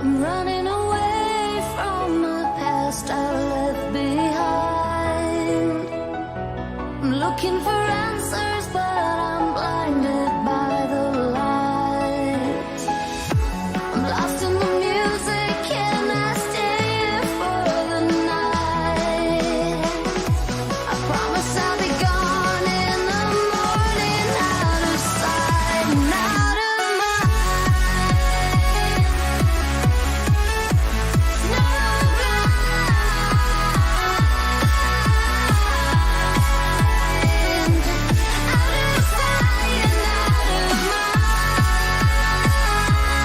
I'm running away from the past I left behind. I'm looking for answers, but I'm blinded by the light. I'm lost in the music, can I stay here for the night? I promise I'll be gone in the morning, out of sight and out of mind. No blind, out of sight and out of mind. No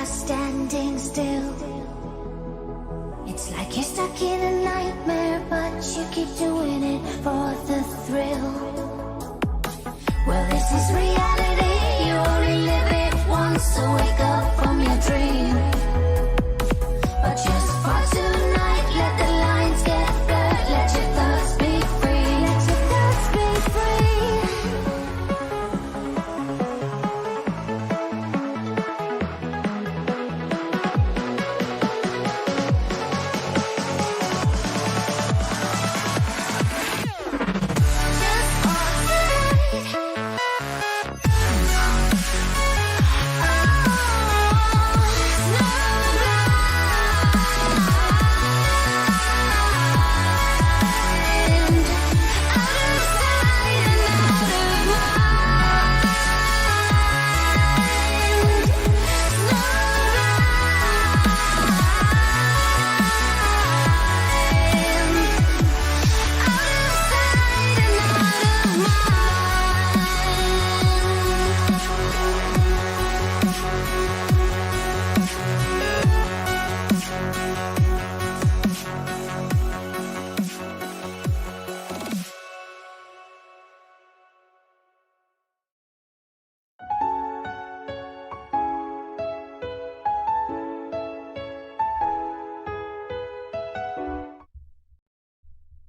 standing still. It's like you're stuck in a nightmare, but you keep doing it for the thrill. Well, this is reality, you only live it once, so wake up from your dream. But just for tonight, let the lines get blurred, let your thoughts be free, let your thoughts be free.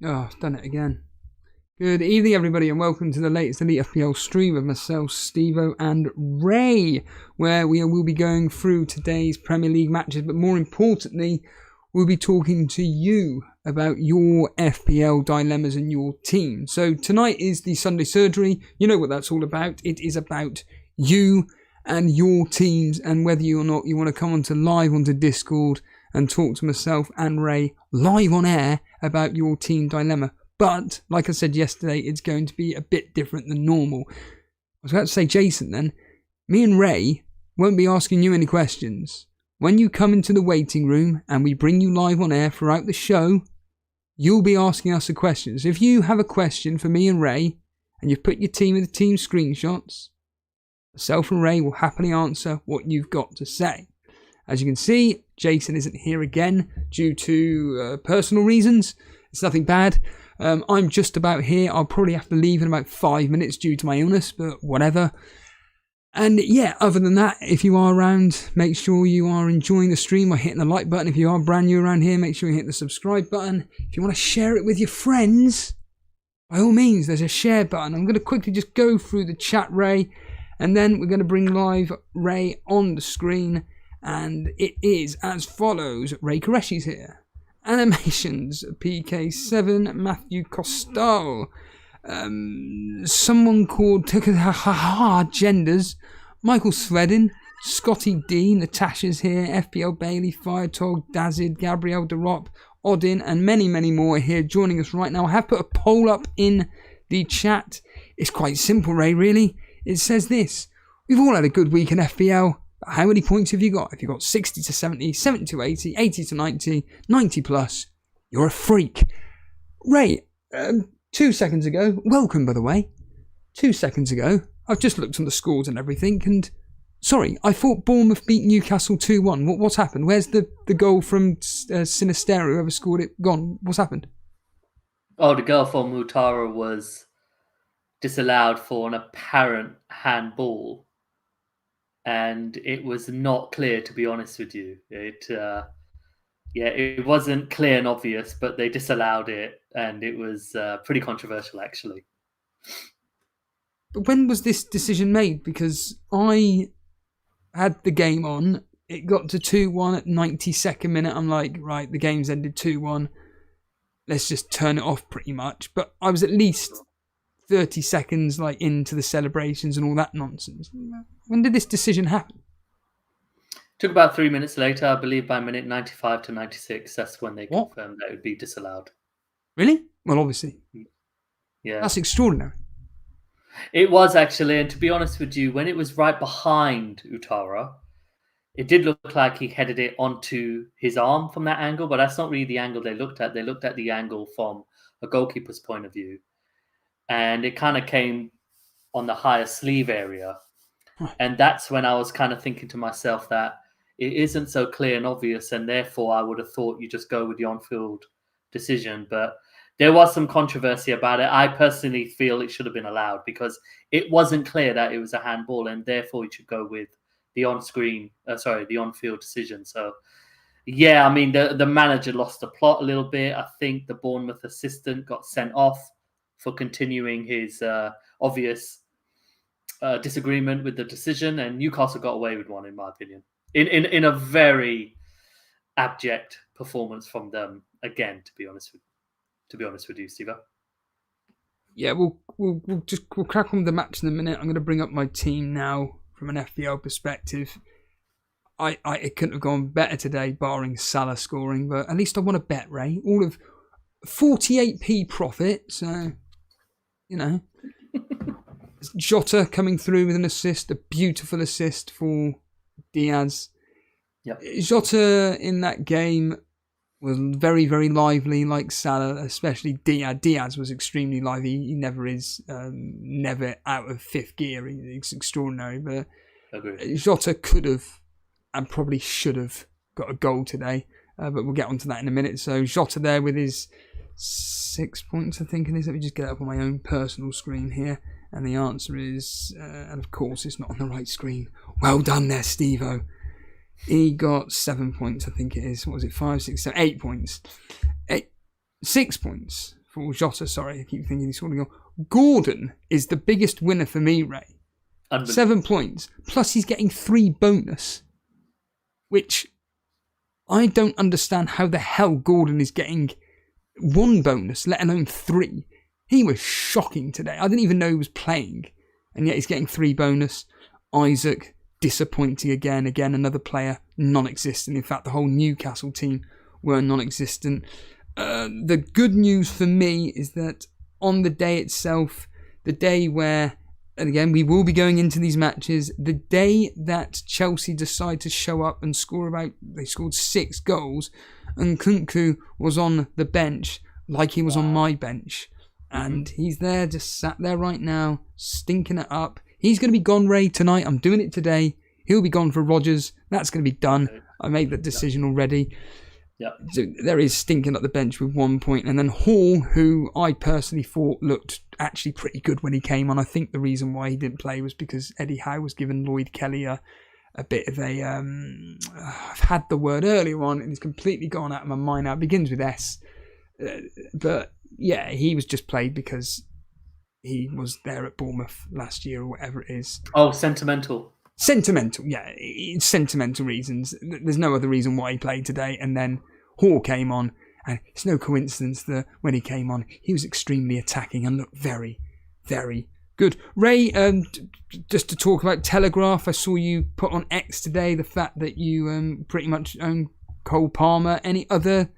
Oh, done it again. Good evening, everybody, and welcome to the latest Elite FPL stream of myself, Stevo, and Ray, where we will be going through today's Premier League matches, but more importantly, we'll be talking to you about your FPL dilemmas and your team. So tonight is the Sunday surgery. You know what that's all about. It is about you and your teams, and whether or not you want to come live onto Discord and talk to myself and Ray live on air about your team dilemma. But, like I said yesterday, it's going to be a bit different than normal. I was about to say, Jason, then, me and Ray won't be asking you any questions. When you come into the waiting room and we bring you live on air throughout the show, you'll be asking us the questions. If you have a question for me and Ray, and you've put your team in the team screenshots, myself and Ray will happily answer what you've got to say. As you can see, Jason isn't here again due to personal reasons. It's nothing bad. I'm just about here. I'll probably have to leave in about 5 minutes due to my illness, but whatever. And yeah, other than that, if you are around, make sure you are enjoying the stream by hitting the like button. If you are brand new around here, make sure you hit the subscribe button. If you want to share it with your friends, by all means, there's a share button. I'm going to quickly just go through the chat, Ray, and then we're going to bring live Ray on the screen. And it is as follows. Ray Koreshi's here. Animations, PK7, Matthew Costal. Someone called Genders, Michael Svedin, Scotty D, Natasha's here, FPL Bailey, Firetog, Dazid, Gabriel Derop, Odin, and many, many more are here joining us right now. I have put a poll up in the chat. It's quite simple, Ray, really. It says this: we've all had a good week in FPL, but how many points have you got? If you've got 60 to 70, 70 to 80, 80 to 90, 90 plus, you're a freak. Ray, 2 seconds ago, welcome by the way, 2 seconds ago, I've just looked on the scores and everything, and sorry, I thought Bournemouth beat Newcastle 2-1. What's happened? Where's the goal from Sinistero, whoever scored it, gone? What's happened? Oh, the goal from Mutara was disallowed for an apparent handball, and it was not clear, to be honest with you. It wasn't clear and obvious, but they disallowed it, and it was pretty controversial, actually. But when was this decision made? Because I had the game on, it got to 2-1 at 92nd minute. I'm like, right, the game's ended 2-1. Let's just turn it off pretty much. But I was at least 30 seconds into the celebrations and all that nonsense. When did this decision happen? Took about 3 minutes later, I believe by minute 95 to 96, that's when they confirmed that it would be disallowed. Really? Well, obviously. Yeah. That's extraordinary. It was actually, and to be honest with you, when it was right behind Utara, it did look like he headed it onto his arm from that angle, but that's not really the angle they looked at. They looked at the angle from a goalkeeper's point of view, and it kind of came on the higher sleeve area. And that's when I was kind of thinking to myself that it isn't so clear and obvious, and therefore I would have thought you just go with the on-field decision. But there was some controversy about it. I personally feel it should have been allowed because it wasn't clear that it was a handball, and therefore you should go with the on-field decision. So, yeah, I mean, the manager lost the plot a little bit. I think the Bournemouth assistant got sent off for continuing his obvious disagreement with the decision, and Newcastle got away with one, in my opinion, in a very abject performance from them. Again, to be honest with you, Steve. Yeah, we'll crack on with the match in a minute. I'm going to bring up my team now from an FPL perspective. It couldn't have gone better today, barring Salah scoring, but at least I won a bet, Ray. All of 48p profit, so Jota coming through with an assist, a beautiful assist for Diaz. Yep. Jota in that game was very, very lively, like Salah, especially Diaz. Diaz was extremely lively. He never is, never out of fifth gear. It's extraordinary. But Jota could have and probably should have got a goal today. But we'll get onto that in a minute. So Jota there with his 6 points, I think it is. Let me just get it up on my own personal screen here. And the answer is, and of course it's not on the right screen. Well done there, Steve-O. He got 7 points, I think it is. What was it? 5, 6, 7, 8 points. 6 points for Jota. Sorry, I keep thinking he's scoring a goal. Gordon is the biggest winner for me, Ray. 7 points. Plus he's getting 3 bonus. Which I don't understand how the hell Gordon is getting 1 bonus, let alone 3. He was shocking today. I didn't even know he was playing. And yet he's getting 3 bonus. Isak, disappointing again. Again, another player, non-existent. In fact, the whole Newcastle team were non-existent. The good news for me is that on the day itself, the day where, and again, we will be going into these matches, the day that Chelsea decide to show up and they scored 6 goals, and Kunku was on the bench like he was on my bench. And he's there, just sat there right now, stinking it up. He's going to be gone, Ray, tonight. I'm doing it today. He'll be gone for Rodgers. That's going to be done. I made that decision already. Yeah. So there is stinking up the bench with 1 point. And then Hall, who I personally thought looked actually pretty good when he came on. I think the reason why he didn't play was because Eddie Howe was giving Lloyd Kelly a bit of a... I've had the word earlier on and it's completely gone out of my mind now. It begins with S. But yeah, he was just played because he was there at Bournemouth last year or whatever it is. Oh, sentimental. Sentimental, yeah. It's sentimental reasons. There's no other reason why he played today. And then Hall came on. And it's no coincidence that when he came on, he was extremely attacking and looked very, very good. Ray, just to talk about Telegraph, I saw you put on X today the fact that you pretty much own Cole Palmer. Any other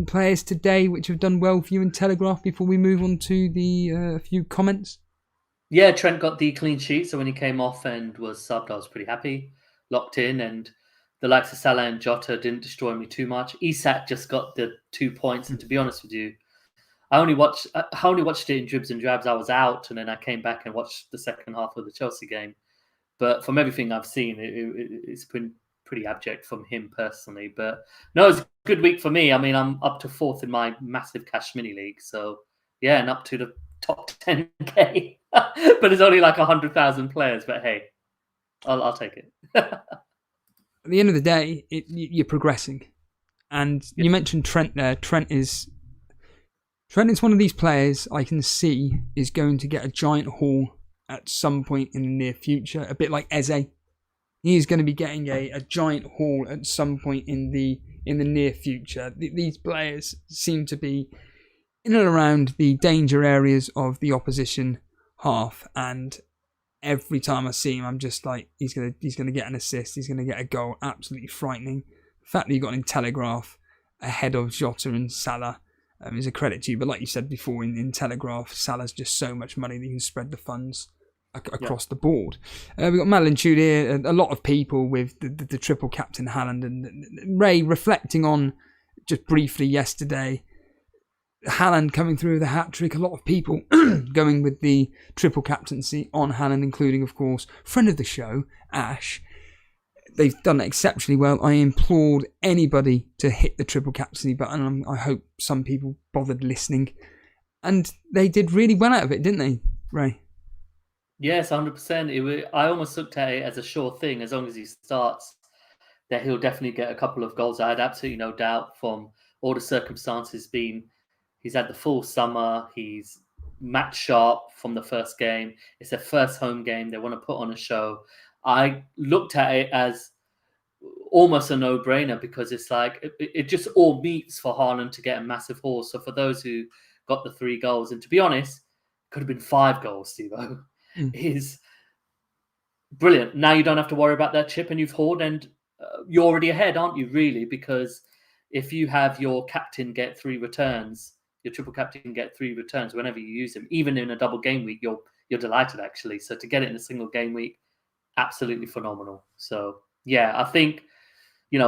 players today which have done well for you in Telegraph before we move on to the few comments? Yeah, Trent got the clean sheet, so when he came off and was subbed, I was pretty happy, locked in, and the likes of Salah and Jota didn't destroy me too much. Isak just got the 2 points, and to be honest with you, I only watched it in dribs and drabs. I was out, and then I came back and watched the second half of the Chelsea game. But from everything I've seen, it's been pretty abject from him personally. But no, it's a good week for me. I mean, I'm up to 4th in my massive cash mini league, so yeah, and up to the top 10k. But it's only like 100,000 players. But hey, I'll take it. At the end of the day, you're progressing. And you mentioned Trent there. Trent is one of these players I can see is going to get a giant haul at some point in the near future. A bit like Eze. He is going to be getting a giant haul at some point in the near future. These players seem to be in and around the danger areas of the opposition half, and every time I see him, I'm just like, he's gonna get an assist, he's gonna get a goal. Absolutely frightening. The fact that he got in Telegraph ahead of Jota and Salah is a credit to you. But like you said before, in Telegraph, Salah's just so much money that you can spread the funds across the board. We've got Malintude here, a lot of people with the triple captain Haaland, and Ray reflecting on just briefly yesterday, Haaland coming through with a hat-trick. A lot of people going with the triple captaincy on Haaland, including, of course, friend of the show, Ash. They've done exceptionally well. I implored anybody to hit the triple captaincy button. I hope some people bothered listening. And they did really well out of it, didn't they, Ray? Yes, 100%. I almost looked at it as a sure thing. As long as he starts, that he'll definitely get a couple of goals. I had absolutely no doubt from all the circumstances being... He's had the full summer. He's match sharp from the first game. It's their first home game. They want to put on a show. I looked at it as almost a no-brainer because it's like it just all meets for Haaland to get a massive haul. So for those who got the 3 goals, and to be honest, could have been 5 goals, Steve-O, is brilliant. Now you don't have to worry about that chip and you've hauled, and you're already ahead, aren't you, really? Because if you have your captain get 3 returns, your triple captain get 3 returns whenever you use him, even in a double game week, you're delighted, actually. So to get it in a single game week, absolutely phenomenal. So yeah, I think,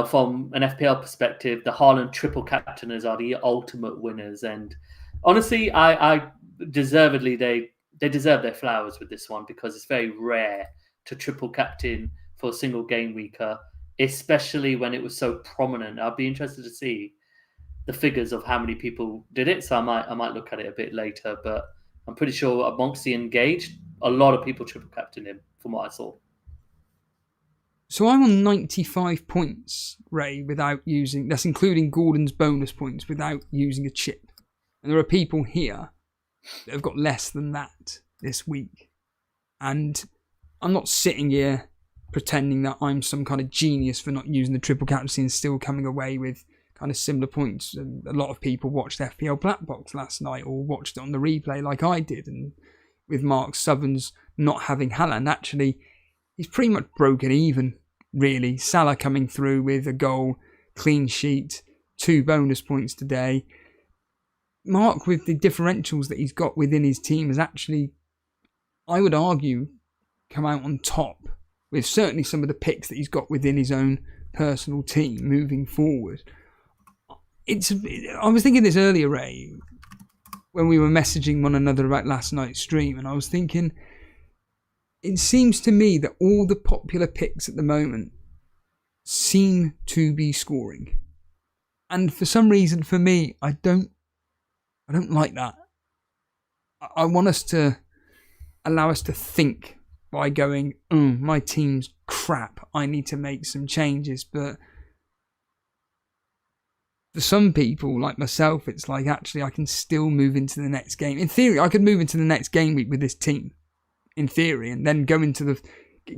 from an FPL perspective, the Haaland triple captainers are the ultimate winners. And honestly, I deservedly, they deserve their flowers with this one, because it's very rare to triple captain for a single game weeker, especially when it was so prominent. I'd be interested to see the figures of how many people did it, so I might look at it a bit later. But I'm pretty sure amongst the engaged, a lot of people triple captained him from what I saw. So I'm on 95 points, Ray, without using... That's including Gordon's bonus points, without using a chip. And there are people here that have got less than that this week. And I'm not sitting here pretending that I'm some kind of genius for not using the triple captaincy and still coming away with kind of similar points. And a lot of people watched FPL Black Box last night or watched it on the replay like I did. And with Mark Southerns not having Haaland, actually, he's pretty much broken even, really. Salah coming through with a goal, clean sheet, 2 bonus points today. Mark, with the differentials that he's got within his team, has actually, I would argue, come out on top with certainly some of the picks that he's got within his own personal team moving forward. I was thinking this earlier, Ray, when we were messaging one another about last night's stream, and I was thinking, it seems to me that all the popular picks at the moment seem to be scoring. And for some reason, for me, I don't like that. I want us to allow us to think by going, my team's crap, I need to make some changes. But for some people, like myself, it's like, actually, I can still move into the next game. In theory, I could move into the next game week with this team, in theory, and then go into the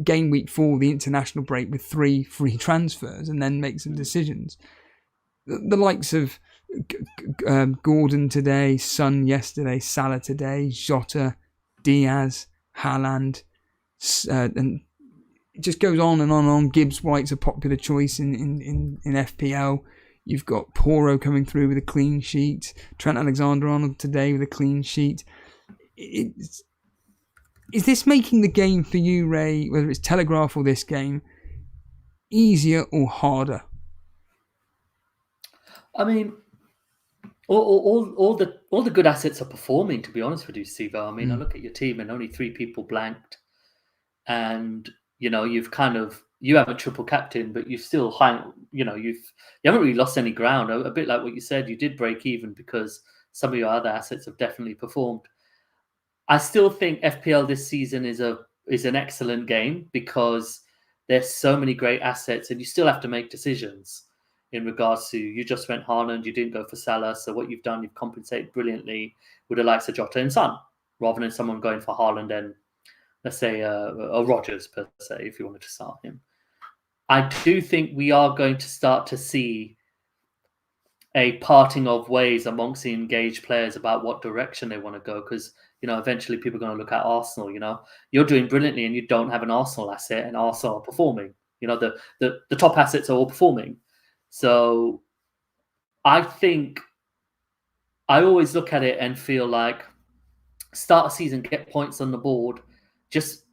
game week 4, the international break, with 3 free transfers, and then make some decisions. The likes of Gordon today, Son yesterday, Salah today, Jota, Diaz, Haaland, and it just goes on and on and on. Gibbs White's a popular choice in FPL. You've got Poro coming through with a clean sheet. Trent Alexander-Arnold today with a clean sheet. Is this making the game for you, Ray, whether it's Telegraph or this game, easier or harder? I mean, all the good assets are performing, to be honest with you, Steve. I mean, I look at your team and only 3 people blanked. And, you have a triple captain, but you still, you haven't really lost any ground. A bit like what you said, you did break even because some of your other assets have definitely performed. I still think FPL this season is an excellent game because there's so many great assets and you still have to make decisions in regards to, you just went Haaland, you didn't go for Salah. So what you've done, you've compensated brilliantly with the likes of Jota and Son, rather than someone going for Haaland and, let's say, a Rodgers per se, if you wanted to start him. I do think we are going to start to see a parting of ways amongst the engaged players about what direction they want to go, because eventually people are going to look at Arsenal. You're doing brilliantly and you don't have an Arsenal asset, and Arsenal are performing. The top assets are all performing. So I think I always look at it and feel like, start a season, get points on the board, just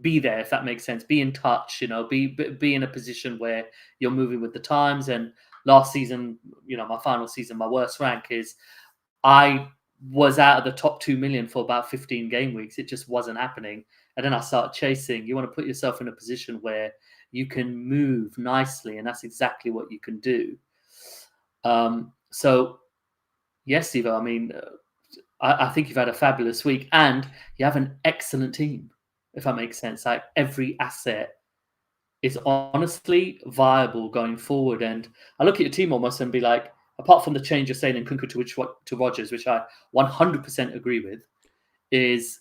be there, if that makes sense. Be in touch, be in a position where you're moving with the times. And last season, my final season, my worst rank is I was out of the top 2 million for about 15 game weeks. It just wasn't happening. And then I started chasing. You want to put yourself in a position where you can move nicely, and that's exactly what you can do. So, yes, Steve, I mean, I think you've had a fabulous week, and you have an excellent team, if that makes sense. Like, every asset is honestly viable going forward. And I look at your team almost and be like, apart from the change of saying Nkunku to Rodgers, which I 100% agree with, is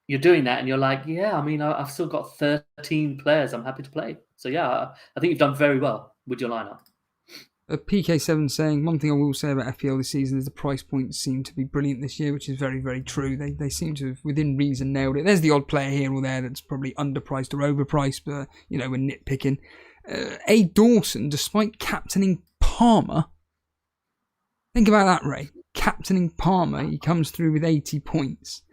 you're doing that and you're like, yeah, I mean, I've still got 13 players I'm happy to play. So, yeah, I think you've done very well with your lineup. PK7 saying, one thing I will say about FPL this season is the price points seem to be brilliant this year, which is very, very true. They seem to have, within reason, nailed it. There's the odd player here or there that's probably underpriced or overpriced, but, we're nitpicking. A. Dawson, despite captaining Palmer, think about that, Ray. Captaining Palmer, he comes through with 80 points.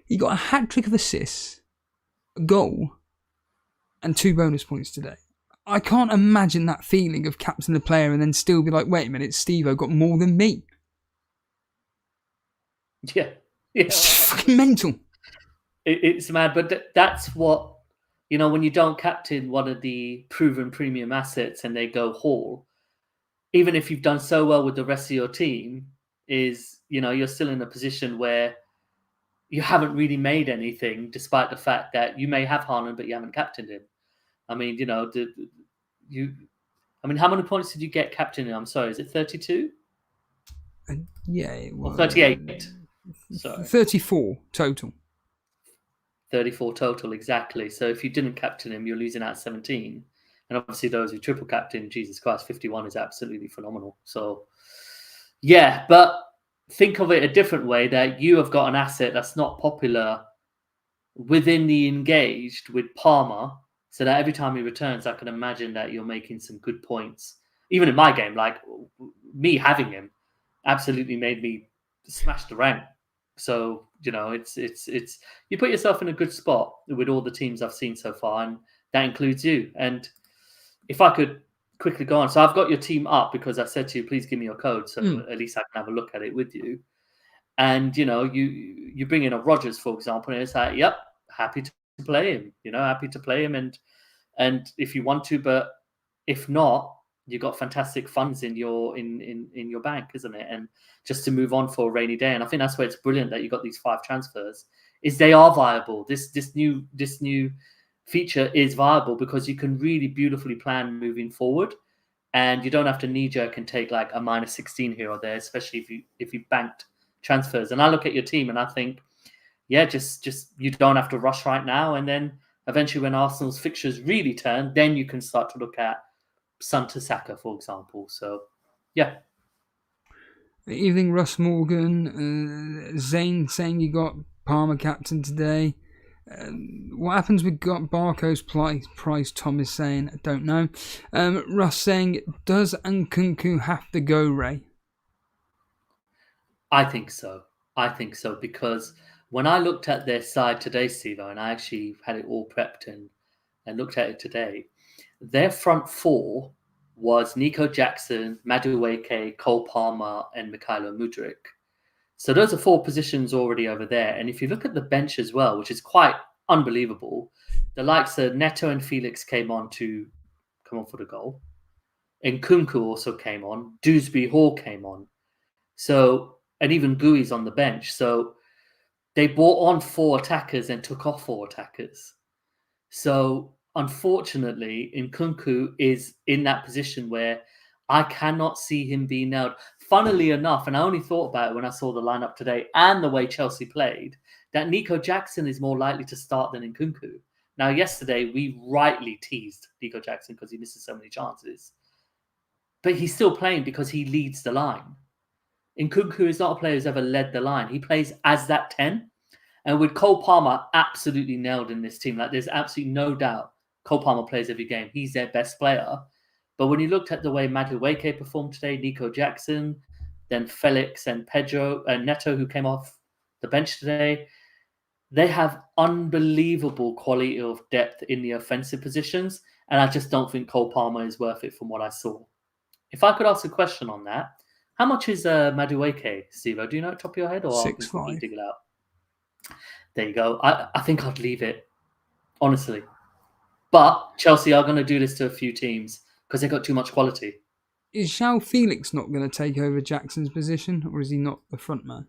He got a hat-trick of assists, a goal, and 2 bonus points today. I can't imagine that feeling of captain the player and then still be like, wait a minute, Steve-O got more than me. Yeah. It's fucking mental. It's mad, but that's what, when you don't captain one of the proven premium assets and they go haul, even if you've done so well with the rest of your team, is, you're still in a position where you haven't really made anything, despite the fact that you may have Haaland, but you haven't captained him. I mean, how many points did you get captaining? I'm sorry, is it 32? Yeah, it was. Or 38? Sorry. 34 total. 34 total, exactly. So if you didn't captain him, you're losing out 17. And obviously those who triple captain, Jesus Christ, 51 is absolutely phenomenal. So, yeah, but think of it a different way, that you have got an asset that's not popular within the engaged with Palmer, so that every time he returns, I can imagine that you're making some good points. Even in my game, like, me having him absolutely made me smash the rank. So, it's you put yourself in a good spot with all the teams I've seen so far, and that includes you. And if I could quickly go on, so I've got your team up because I said to you, please give me your code, so at least I can have a look at it with you. And you bring in a Rodgers, for example, and it's like, yep, happy to play him, happy to play him, and if you want to, but if not, you've got fantastic funds in your bank, isn't it? And just to move on for a rainy day. And I think that's where it's brilliant that you got these 5 transfers. Is they are viable. This new feature is viable because you can really beautifully plan moving forward, and you don't have to knee jerk and take like a -16 here or there, especially if you banked transfers. And I look at your team and I think, yeah, just you don't have to rush right now, and then eventually when Arsenal's fixtures really turn, then you can start to look at Son to Saka, for example. So, yeah. Evening, Russ Morgan. Zane saying you got Palmer captain today. What happens with Barco's price? Tom is saying, I don't know. Russ saying, does Nkunku have to go, Ray? I think so. Because when I looked at their side today, Steve, and I actually had it all prepped and looked at it today, their front 4 was Nico Jackson, Madueke, Cole Palmer, and Mikhailo Mudryk. So those are 4 positions already over there. And if you look at the bench as well, which is quite unbelievable, the likes of Neto and Felix came on for the goal. And Nkunku also came on. Dewsbury Hall came on. So, and even Gui's on the bench. So they brought on 4 attackers and took off 4 attackers. So unfortunately, Nkunku is in that position where I cannot see him being nailed. Funnily enough, and I only thought about it when I saw the lineup today and the way Chelsea played, that Nico Jackson is more likely to start than Nkunku. Now, yesterday, we rightly teased Nico Jackson because he misses so many chances. But he's still playing because he leads the line. Nkunku is not a player who's ever led the line. He plays as that 10. And with Cole Palmer absolutely nailed in this team, like there's absolutely no doubt Cole Palmer plays every game. He's their best player. But when you looked at the way Madueke performed today, Nico Jackson, then Felix and Pedro and Neto, who came off the bench today, they have unbelievable quality of depth in the offensive positions. And I just don't think Cole Palmer is worth it from what I saw. If I could ask a question on that, how much is Madueke, Steve? Do you know at the top of your head? Or 6.5. dig it out? There you go. I think I'd leave it, honestly. But Chelsea are going to do this to a few teams because they've got too much quality. Is João Felix not going to take over Jackson's position, or is he not the front man?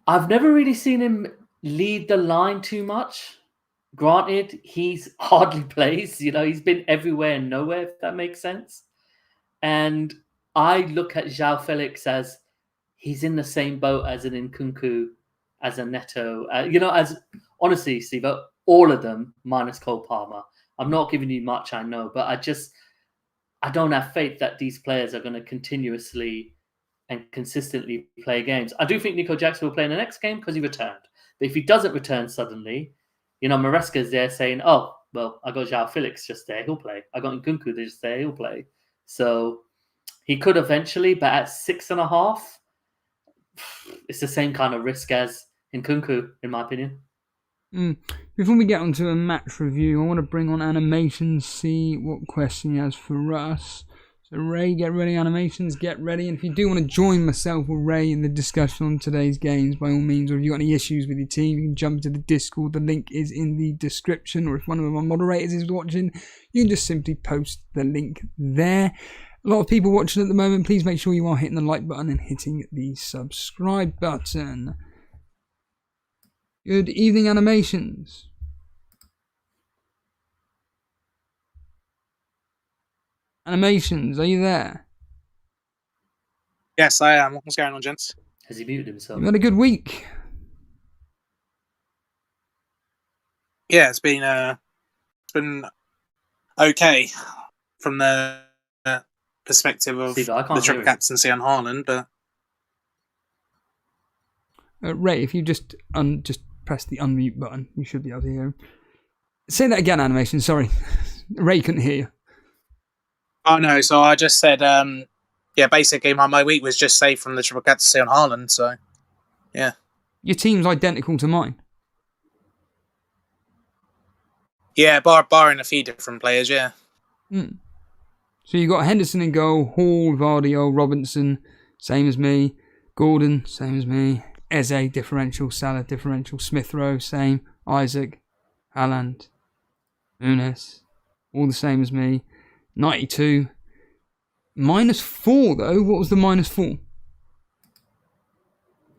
I've never really seen him lead the line too much. Granted, he's hardly plays. He's been everywhere and nowhere, if that makes sense. And I look at João Felix as he's in the same boat as an Nkunku, as a Neto. As honestly, Steve, all of them minus Cole Palmer. I'm not giving you much, I know, but I don't have faith that these players are going to continuously and consistently play games. I do think Nico Jackson will play in the next game because he returned. But if he doesn't return suddenly, Maresca's there saying, oh, well, I got João Felix just there, he'll play. I got Nkunku just there, he'll play. So he could eventually, but at 6.5, it's the same kind of risk as Nkunku, in my opinion. Before we get on to a match review, I want to bring on Animations, see what question he has for us. So Ray, get ready, Animations, get ready. And if you do want to join myself or Ray in the discussion on today's games, by all means, or if you've got any issues with your team, you can jump to the Discord. The link is in the description. Or if one of my moderators is watching, you can just simply post the link there. A lot of people watching at the moment. Please make sure you are hitting the like button and hitting the subscribe button. Good evening, Animations. Animations, are you there? Yes, I am. What's going on, gents? Has he muted himself? You've had a good week. Yeah, it's been okay from the perspective of Steve, I can't the triple hear him. captaincy on Haaland, but Ray, if you just press the unmute button, you should be able to hear him. Say that again, Animation. Sorry, Ray couldn't hear you. oh no. So I just said, basically my week was just saved from the triple captaincy on Haaland. So yeah, Your team's identical to mine. yeah, barring a few different players, yeah. So you got Henderson in goal, Hall, Vardy, Robinson, same as me. Gordon, same as me. Eze, differential. Salah, differential. Smith Rowe, same. Isak, Haaland, Nunes, all the same as me. 92. -4 though. What was the -4?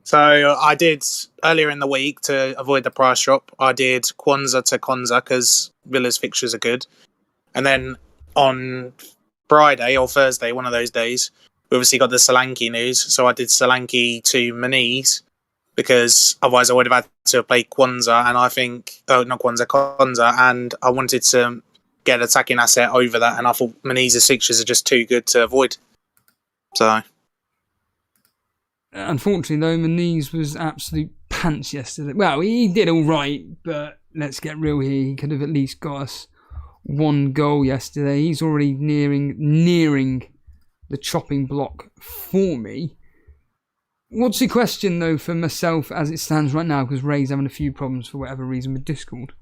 So I did earlier in the week to avoid the price drop. I did Kwanzaa to Konza because Villa's fixtures are good. And then on Friday or Thursday, one of those days, we obviously got the Solanke news. So I did Solanke to Maniz because otherwise I would have had to play Kwanzaa. And I think, not Kwanzaa, Konza. And I wanted to get an attacking asset over that. And I thought Maniz's fixtures are just too good to avoid. So. Unfortunately, though, Maniz was absolute pants yesterday. Well, he did all right, but let's get real here. He could have at least got us 1 goal yesterday. He's already nearing the chopping block for me. What's the question, though, for myself as it stands right now? Because Ray's having a few problems for whatever reason with Discord.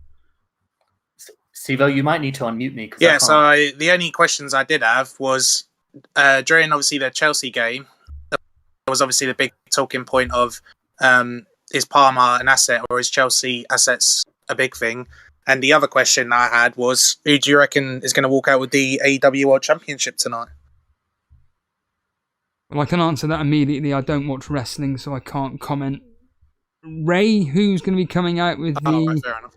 Sivo, you might need to unmute me. Yeah, so the only questions I did have was during, obviously, the Chelsea game, there was obviously the big talking point of is Parma an asset or is Chelsea assets a big thing? And the other question I had was, who do you reckon is going to walk out with the AEW World Championship tonight? Well, I can answer that immediately. I don't watch wrestling, so I can't comment. Ray, who's going to be coming out with right, fair enough.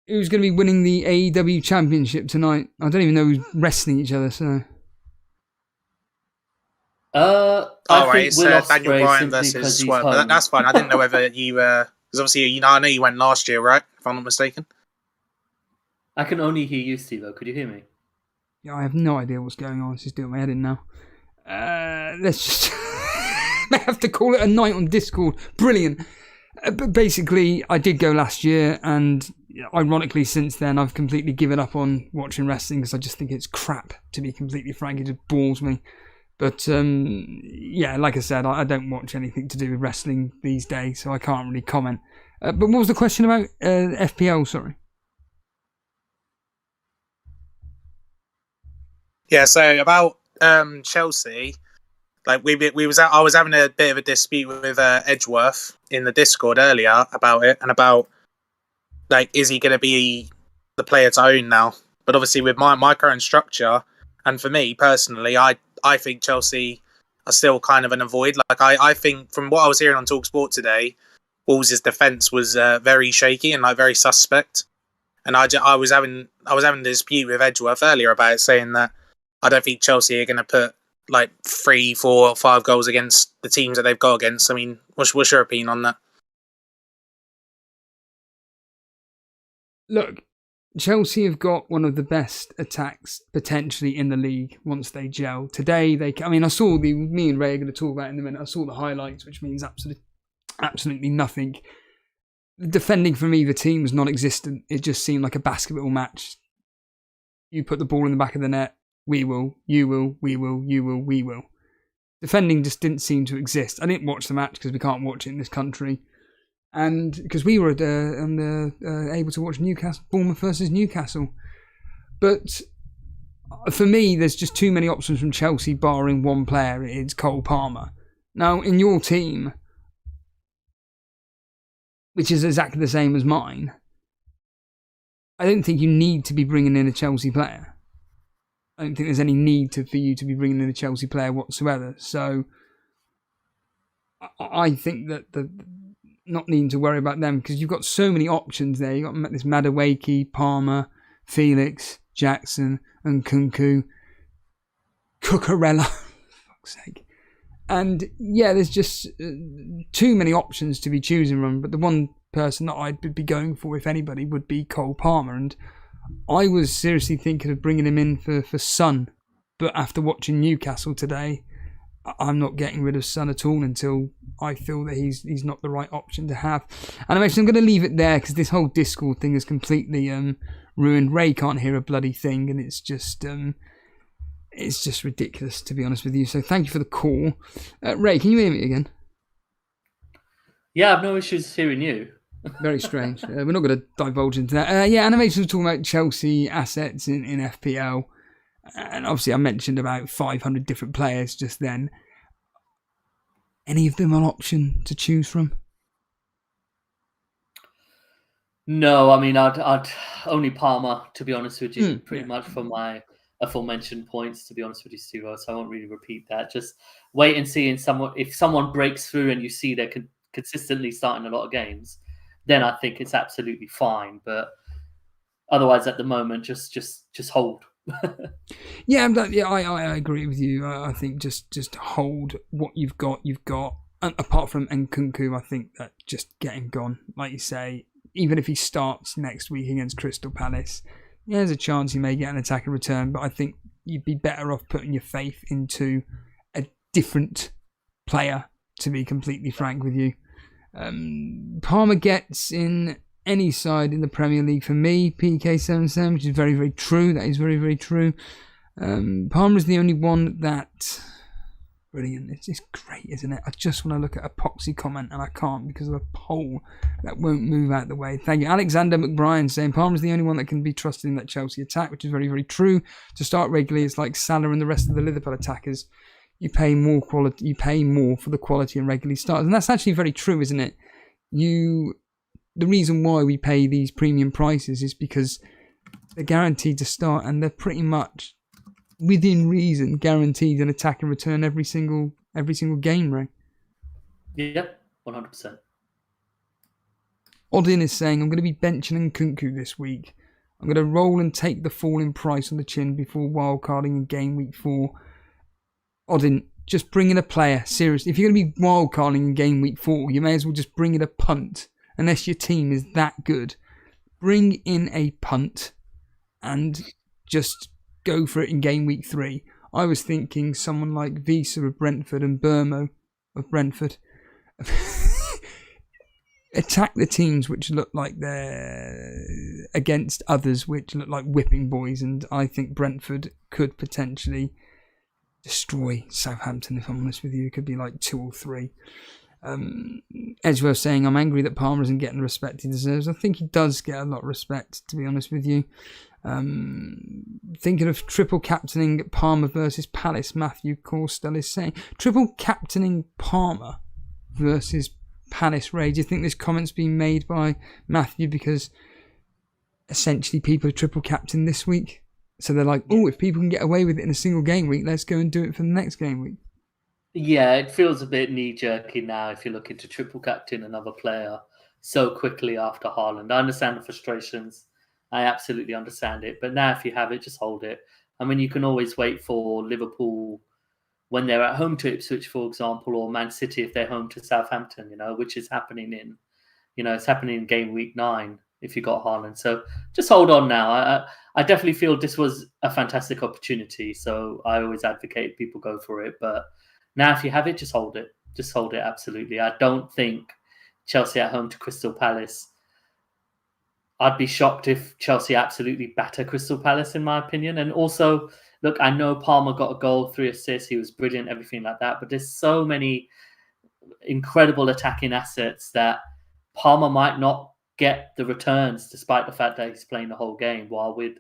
Who's going to be winning the AEW Championship tonight? I don't even know who's wrestling each other, so... I think it's Will Daniel Bryan versus Swerve. But that's fine. I didn't know whether you... Because obviously, I know you went last year, right? If I'm not mistaken. I can only hear you, Steve. Could you hear me? Yeah, I have no idea what's going on. It's just doing my head in now. Let's just... I have to call it a night on Discord. Brilliant. But basically, I did go last year, and ironically, since then, I've completely given up on watching wrestling because I just think it's crap, to be completely frank. It just bores me. But, yeah, like I said, I don't watch anything to do with wrestling these days, so I can't really comment. But what was the question about FPL, sorry? Yeah, so about Chelsea, like I was having a bit of a dispute with Edgeworth in the Discord earlier about it, and about, like, is he going to be the player to own now? But obviously with my current structure, and for me personally, I think Chelsea are still kind of an avoid. Like I think from what I was hearing on TalkSport today, Wolves' defence was very shaky and like very suspect. And I was having a dispute with Edgeworth earlier about it, saying that I don't think Chelsea are going to put like 3, 4, 5 goals against the teams that they've got against. I mean, what's your opinion on that? Look, Chelsea have got one of the best attacks potentially in the league once they gel. Today, I saw me and Ray are going to talk about it in a minute. I saw the highlights, which means absolutely nothing. Defending from either team was non-existent. It just seemed like a basketball match. You put the ball in the back of the net, we will, you will, we will, you will, we will. Defending just didn't seem to exist. I didn't watch the match because we can't watch it in this country. And because we were able to watch Bournemouth versus Newcastle. But for me, there's just too many options from Chelsea, barring one player. It's Cole Palmer. Now, in your team, which is exactly the same as mine, I don't think you need to be bringing in a Chelsea player. I don't think there's any need for you to be bringing in a Chelsea player whatsoever. So I think that not needing to worry about them, because you've got so many options there. You've got this Madueke, Palmer, Felix, Jackson, and Kunku, Cucurella, for fuck's sake. And yeah, there's just too many options to be choosing from. But the one person that I'd be going for, if anybody, would be Cole Palmer. And I was seriously thinking of bringing him in for Son. But after watching Newcastle today, I'm not getting rid of Son at all until I feel that he's not the right option to have. And I'm going to leave it there because this whole Discord thing is completely ruined. Ray can't hear a bloody thing, and it's just ridiculous, to be honest with you. So thank you for the call. Ray, can you hear me again? Yeah, I've no issues hearing you. Very strange. We're not going to divulge into that. Yeah, Animation was talking about Chelsea assets in FPL. And obviously I mentioned about 500 different players just then. Any of them an option to choose from? No, I mean, I'd only Palmer, to be honest with you, pretty much for my aforementioned points, to be honest with you, Steve. So I won't really repeat that. Just wait and see. If someone breaks through and you see they're consistently starting a lot of games, then I think it's absolutely fine. But otherwise, at the moment, just hold. I agree with you. I think just hold what you've got. And apart from Nkunku, I think that just get him gone. Like you say, even if he starts next week against Crystal Palace, there's a chance he may get an attack and return. But I think you'd be better off putting your faith into a different player, to be completely frank with you. Palmer gets in any side in the Premier League for me, PK77, which is very, very true. That is very, very true. Palmer is the only one that... Brilliant. It's great, isn't it? I just want to look at a Poxy comment and I can't because of a poll that won't move out the way. Thank you. Alexander McBrien saying Palmer's the only one that can be trusted in that Chelsea attack, which is very, very true. To start regularly, it's like Salah and the rest of the Liverpool attackers. You pay more for the quality and regularly starters. And that's actually very true, isn't it? The reason why we pay these premium prices is because they're guaranteed to start and they're pretty much within reason guaranteed an attack and return every single game, right? Yeah, 100%. Odin is saying, I'm going to be benching Nkunku this week. I'm going to roll and take the fall in price on the chin before wildcarding in game week 4. Odin, just bring in a player. Seriously, if you're going to be wildcarding in game week 4, you may as well just bring in a punt. Unless your team is that good. Bring in a punt and just go for it in game week 3. I was thinking someone like Visa of Brentford and Burmo of Brentford. Attack the teams which look like they're against others which look like whipping boys, and I think Brentford could potentially destroy Southampton, if I'm honest with you. It could be like 2 or 3. Edgeworth saying, I'm angry that Palmer isn't getting the respect he deserves. I think he does get a lot of respect, to be honest with you. Thinking of triple captaining Palmer versus Palace, Matthew Corstel is saying. Triple captaining Palmer versus Palace, Ray. Do you think this comment's been made by Matthew because essentially people are triple captain this week? So they're like, oh, if people can get away with it in a single game week, let's go and do it for the next game week. Yeah, it feels a bit knee-jerky now if you're looking to triple captain another player so quickly after Haaland. I understand the frustrations. I absolutely understand it. But now if you have it, just hold it. I mean, you can always wait for Liverpool when they're at home to Ipswich, for example, or Man City if they're home to Southampton, which is happening it's happening in game week 9 if you got Haaland. So just hold on now. I definitely feel this was a fantastic opportunity. So I always advocate people go for it. But now, if you have it, just hold it. Just hold it, absolutely. I don't think Chelsea at home to Crystal Palace. I'd be shocked if Chelsea absolutely batter Crystal Palace, in my opinion. And also, look, I know Palmer got a goal, 3 assists. He was brilliant, everything like that. But there's so many incredible attacking assets that Palmer might not get the returns, despite the fact that he's playing the whole game. While with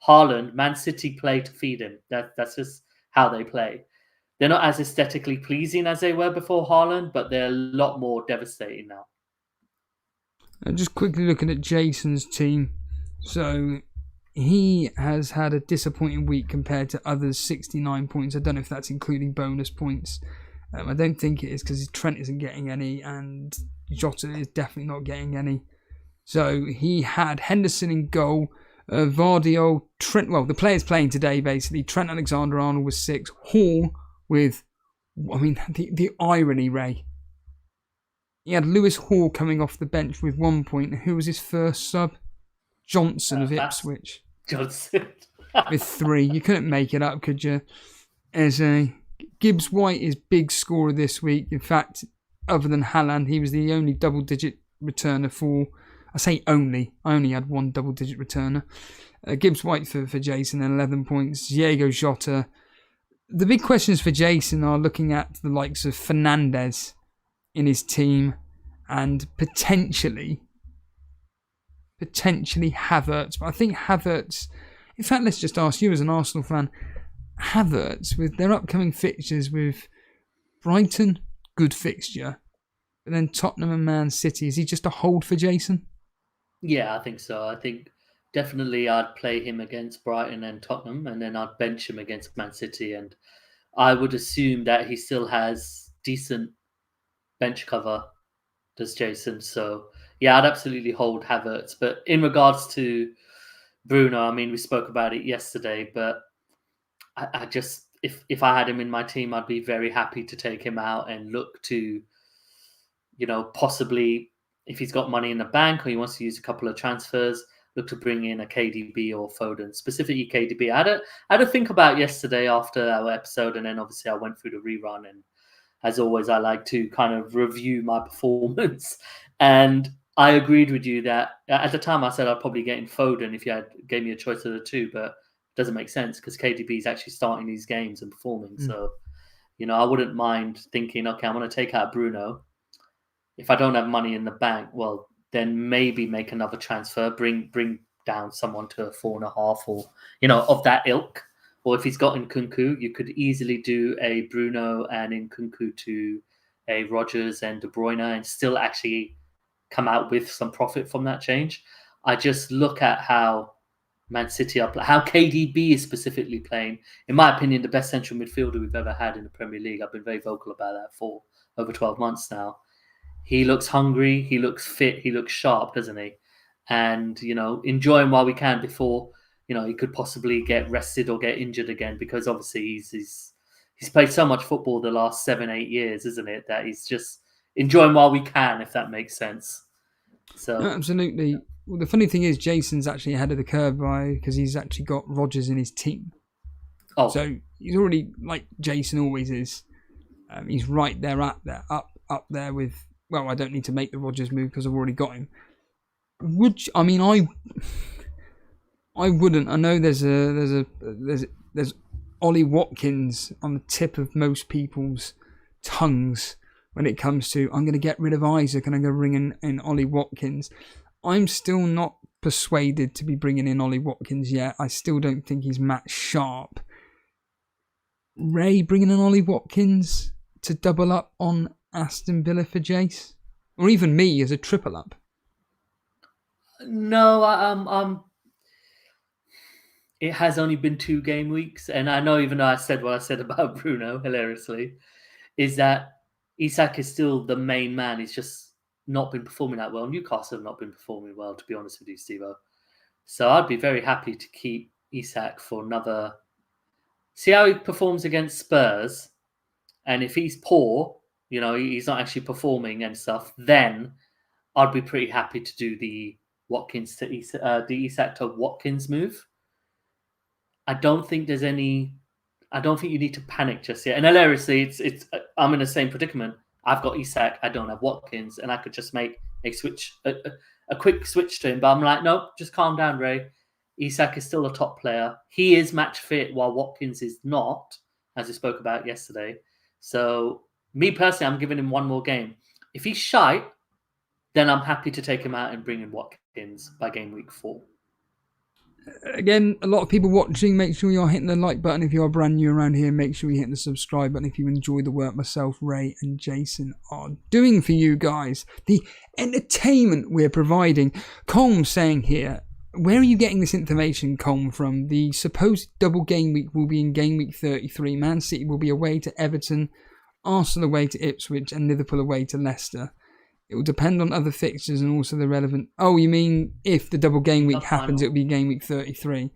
Haaland, Man City play to feed him. That's just how they play. They're not as aesthetically pleasing as they were before Haaland, but they're a lot more devastating now. Just quickly looking at Jason's team. So he has had a disappointing week compared to others, 69 points. I don't know if that's including bonus points. I don't think it is because Trent isn't getting any and Jota is definitely not getting any. So he had Henderson in goal, Vardy, Trent, well, the players playing today basically. Trent Alexander-Arnold was 6, Hall with, I mean, the irony, Ray. He had Lewis Hall coming off the bench with 1 point. Who was his first sub? Johnson of Ipswich. Johnson. With 3. You couldn't make it up, could you? As Gibbs White is big scorer this week. In fact, other than Haaland, he was the only double-digit returner for... I say only. I only had 1 double-digit returner. Gibbs White for Jason, and 11 points. Diego Jota. The big questions for Jason are looking at the likes of Fernandes in his team and potentially Havertz. But I think Havertz... In fact, let's just ask you as an Arsenal fan. Havertz, with their upcoming fixtures with Brighton, good fixture. But then Tottenham and Man City, is he just a hold for Jason? Yeah, I think so. I think definitely I'd play him against Brighton and Tottenham, and then I'd bench him against Man City. And I would assume that he still has decent bench cover, does Jason. So yeah, I'd absolutely hold Havertz. But in regards to Bruno, I mean, we spoke about it yesterday, but I just, if I had him in my team, I'd be very happy to take him out and look to, possibly, if he's got money in the bank or he wants to use a couple of transfers, look to bring in a KDB or Foden, specifically KDB. I had to think about yesterday after our episode, and then obviously I went through the rerun, and as always, I like to kind of review my performance. And I agreed with you that at the time I said I'd probably get in Foden if you gave me a choice of the two, but it doesn't make sense because KDB is actually starting these games and performing. So, I wouldn't mind thinking, okay, I'm going to take out Bruno. If I don't have money in the bank, well, then maybe make another transfer, bring down someone to a 4.5 or, of that ilk. Or if he's got Nkunku, you could easily do a Bruno and Nkunku to a Rodgers and De Bruyne and still actually come out with some profit from that change. I just look at how Man City are how KDB is specifically playing. In my opinion, the best central midfielder we've ever had in the Premier League. I've been very vocal about that for over 12 months now. He looks hungry, he looks fit, he looks sharp, doesn't he? And, enjoy him while we can before, he could possibly get rested or get injured again, because obviously he's played so much football the last 7-8 years, isn't it? That he's just enjoying while we can, if that makes sense. So no, absolutely. Well, the funny thing is, Jason's actually ahead of the curve because he's actually got Rodgers in his team. Oh, so he's already, like Jason always is. He's right there up there with. Well, I don't need to make the Rodgers move because I've already got him. I wouldn't. I know there's Ollie Watkins on the tip of most people's tongues when it comes to I'm going to get rid of Isak and I'm going to bring in Ollie Watkins. I'm still not persuaded to be bringing in Ollie Watkins yet. I still don't think he's match sharp. Ray bringing in Ollie Watkins to double up on Aston Villa for Jace, or even me as a triple up. No, it has only been 2 game weeks, and I know, even though I said what I said about Bruno hilariously, is that Isak is still the main man. He's just not been performing that well. Newcastle have not been performing well, to be honest with you, Steve-O. So I'd be very happy to keep Isak for another. See how he performs against Spurs, and if he's poor, he's not actually performing and stuff, then I'd be pretty happy to do the Watkins to the Isak to Watkins move. I don't think you need to panic just yet. And hilariously, I'm in the same predicament. I've got Isak, I don't have Watkins, and I could just make a switch, a quick switch to him. But I'm like, nope, just calm down, Ray. Isak is still a top player. He is match fit, while Watkins is not, as we spoke about yesterday. So, me personally, I'm giving him one more game. If he's shite, then I'm happy to take him out and bring in Watkins by game week 4. Again, a lot of people watching, make sure you're hitting the like button. If you're brand new around here, make sure you hit the subscribe button if you enjoy the work myself, Ray and Jason are doing for you guys. The entertainment we're providing. Colm saying here, where are you getting this information, Colm, from? The supposed double game week will be in game week 33. Man City will be away to Everton, Arsenal away to Ipswich, and Liverpool away to Leicester. It will depend on other fixtures and also the relevant. Oh, you mean if the double game week happens, it'll be game week 33.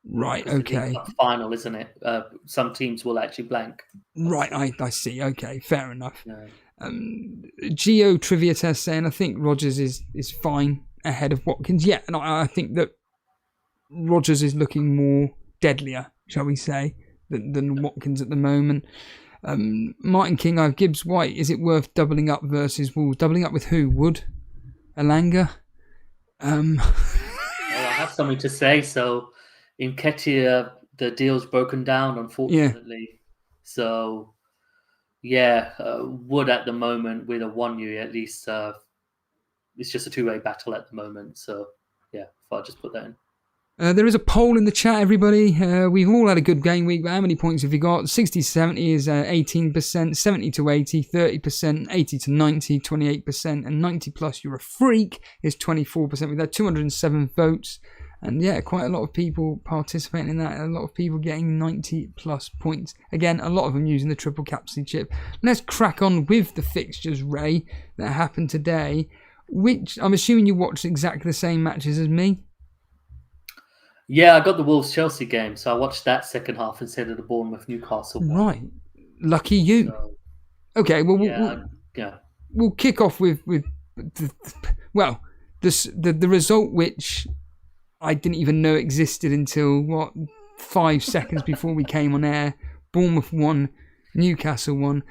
Right, okay. It's a final, isn't it? Some teams will actually blank. Right, I see. Okay, fair enough. Yeah. Geo Trivia Test saying, I think Rodgers is fine ahead of Watkins. Yeah, and I think that Rodgers is looking more deadlier, shall we say, than Watkins at the moment. Martin King, I have Gibbs White. Is it worth doubling up versus Wolves? Doubling up with who? Wood? Alanga? Well, I have something to say. So, in Ketia, the deal's broken down, unfortunately. Yeah. So, Wood at the moment with a 1U at least. It's just a 2-way battle at the moment. So, if I just put that in. There is a poll in the chat, everybody. We've all had a good game week, but how many points have you got? 60-70 is 18%, 70-80, 30%, 80-90, 28%, and 90 plus, you're a freak, is 24%. We've had 207 votes. And yeah, quite a lot of people participating in that. A lot of people getting 90 plus points. Again, a lot of them using the triple captaincy chip. Let's crack on with the fixtures, Ray, that happened today. Which I'm assuming you watched exactly the same matches as me. Yeah, I got the Wolves-Chelsea game, so I watched that second half instead of the Bournemouth-Newcastle one. Right. Lucky you. So, Okay, well, yeah. we'll kick off with the result which I didn't even know existed until 5 seconds before we came on air. Bournemouth won, Newcastle won.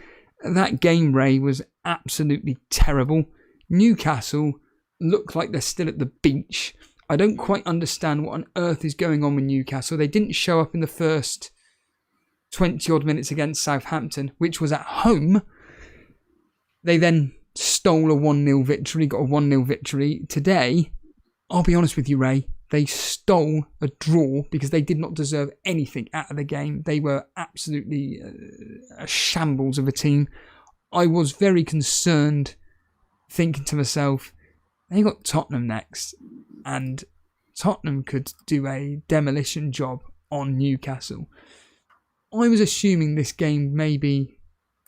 That game, Ray, was absolutely terrible. Newcastle look like they're still at the beach. I don't quite understand what on earth is going on with Newcastle. They didn't show up in the first 20 odd minutes against Southampton, which was at home. They then stole a 1-0 victory, got a 1-0 victory. Today, I'll be honest with you, Ray, they stole a draw because they did not deserve anything out of the game. They were absolutely a shambles of a team. I was very concerned, thinking to myself, they got Tottenham next, and Tottenham could do a demolition job on Newcastle. I was assuming this game may be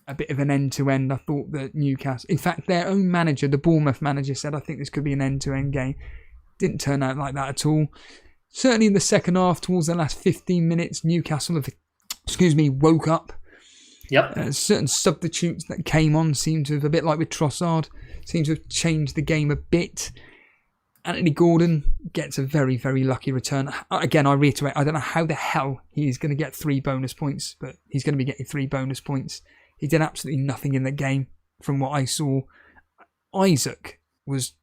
a bit of an end-to-end. I thought that Newcastle... In fact, their own manager, the Bournemouth manager, said, I think this could be an end-to-end game. Didn't turn out like that at all. Certainly in the second half, towards the last 15 minutes, Newcastle woke up. Yep. Certain substitutes that came on seemed to have, a bit like with Trossard, seemed to have changed the game a bit. Anthony Gordon gets a very, very lucky return. Again, I reiterate, I don't know how the hell he's going to get 3 bonus points, but he's going to be getting 3 bonus points. He did absolutely nothing in the game from what I saw. Isak was